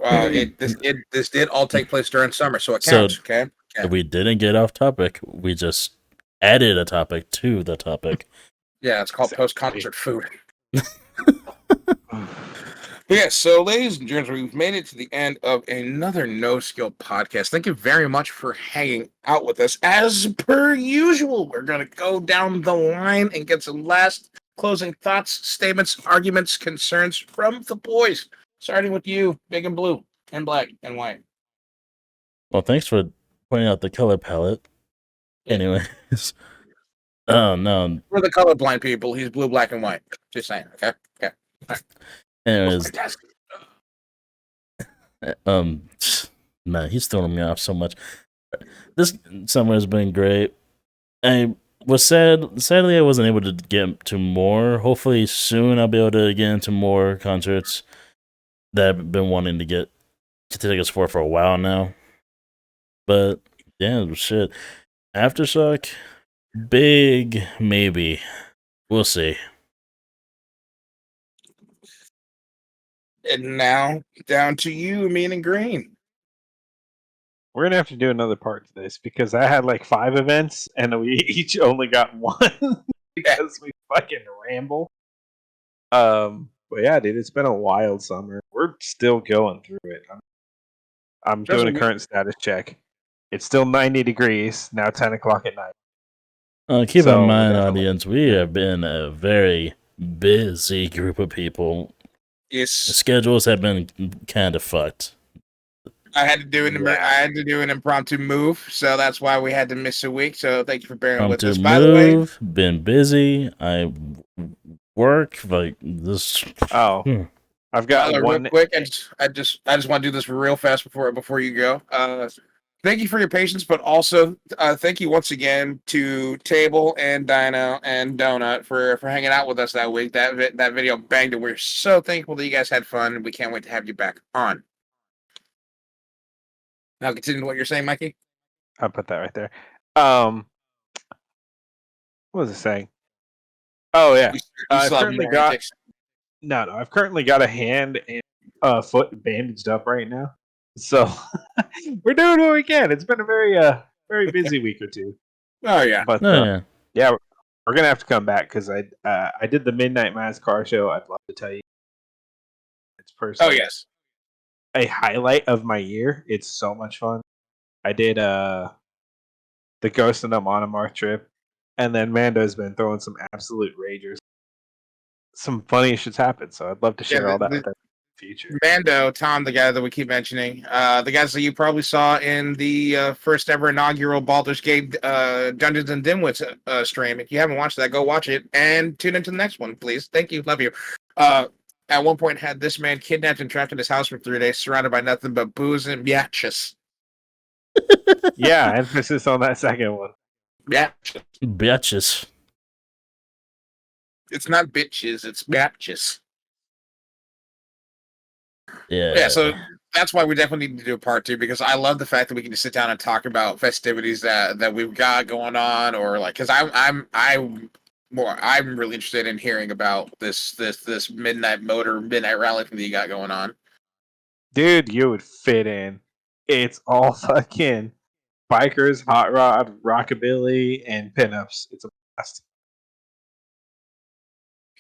This did all take place during summer, so it counts. Okay. If we didn't get off topic, we just added a topic to the topic. Yeah, it's called post-concert food. Yeah, so ladies and gentlemen, we've made it to the end of another No Skill podcast. Thank you very much for hanging out with us. As per usual, we're going to go down the line and get some last closing thoughts, statements, arguments, concerns from the boys. Starting with you, Big and Blue, and Black and White. Well, thanks for pointing out the color palette. Anyways. Oh, no. We're the colorblind people. He's blue, black, and white. Just saying, okay? Okay. Right. Anyways. Man, he's throwing me off so much. This summer has been great. I was sadly I wasn't able to get to more. Hopefully soon I'll be able to get into more concerts that I've been wanting to get tickets for a while now. But yeah, shit. Aftershock, big maybe. We'll see. And now down to you, Mean and Green. We're gonna have to do another part to this because I had like 5 events and we each only got one because we fucking ramble. But yeah, dude, it's been a wild summer. We're still going through it. I'm doing a current status check. It's still 90 degrees now, 10 o'clock at night. Keep in mind, audience, we have been a very busy group of people. Yes. Schedules have been kind of fucked. I had to do an impromptu move, so that's why we had to miss a week. So thank you for bearing with us. By the way, been busy. I work like this. Oh, I've got one. Real quick, I just want to do this real fast before you go. Thank you for your patience, but also thank you once again to Table and Dino and Donut for hanging out with us that week. That video banged, and we're so thankful that you guys had fun, and we can't wait to have you back on. Now continue what you're saying, Mikey. I'll put that right there. What was it saying? Oh yeah, I've currently got I've currently got a hand and foot bandaged up right now. So we're doing what we can. It's been a very busy week or two. Oh yeah, but yeah, we're gonna have to come back because I did the Midnight Mass car show. I'd love to tell you, it's personally. Oh yes, a highlight of my year. It's so much fun. I did the Ghost and the Monomarch trip, and then Mando's been throwing some absolute ragers. Some funny shit's happened, so I'd love to share all that with the future. Mando, Tom, the guy that we keep mentioning, the guys that you probably saw in the first ever inaugural Baldur's Gate Dungeons and Dimwits stream. If you haven't watched that, go watch it and tune into the next one, please. Thank you, love you. At one point, had this man kidnapped and trapped in his house for 3 days, surrounded by nothing but booze and biatches. Yeah, emphasis on that second one. Biatches. It's not bitches, it's biatches. Yeah, so that's why we definitely need to do a part 2, because I love the fact that we can just sit down and talk about festivities that we've got going on, or like, because I'm really interested in hearing about this midnight rally thing that you got going on. Dude, you would fit in. It's all fucking bikers, hot rod, rockabilly, and pinups. It's a blast.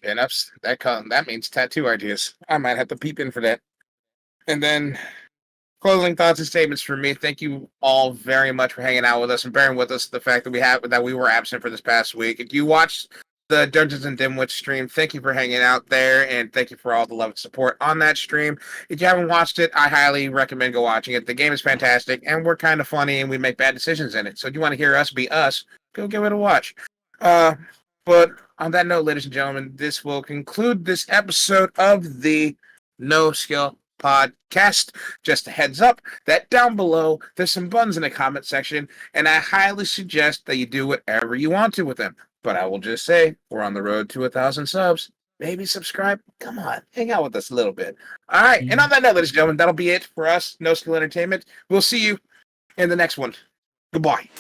Pinups? That means tattoo ideas. I might have to peep in for that. And then closing thoughts and statements for me. Thank you all very much for hanging out with us and bearing with us the fact that we were absent for this past week. If you watched the Dungeons and Dimwits stream. Thank you for hanging out there, and thank you for all the love and support on that stream. If you haven't watched it, I highly recommend go watching it. The game is fantastic, and we're kind of funny, and we make bad decisions in it. So if you want to hear us be us, go give it a watch. But on that note, ladies and gentlemen, this will conclude this episode of the No Skill Podcast. Just a heads up that down below, there's some buttons in the comment section, and I highly suggest that you do whatever you want to with them. But I will just say, we're on the road to 1,000 subs. Maybe subscribe. Come on, hang out with us a little bit. All right, and on that note, ladies and gentlemen, that'll be it for us, No Skill Entertainment. We'll see you in the next one. Goodbye.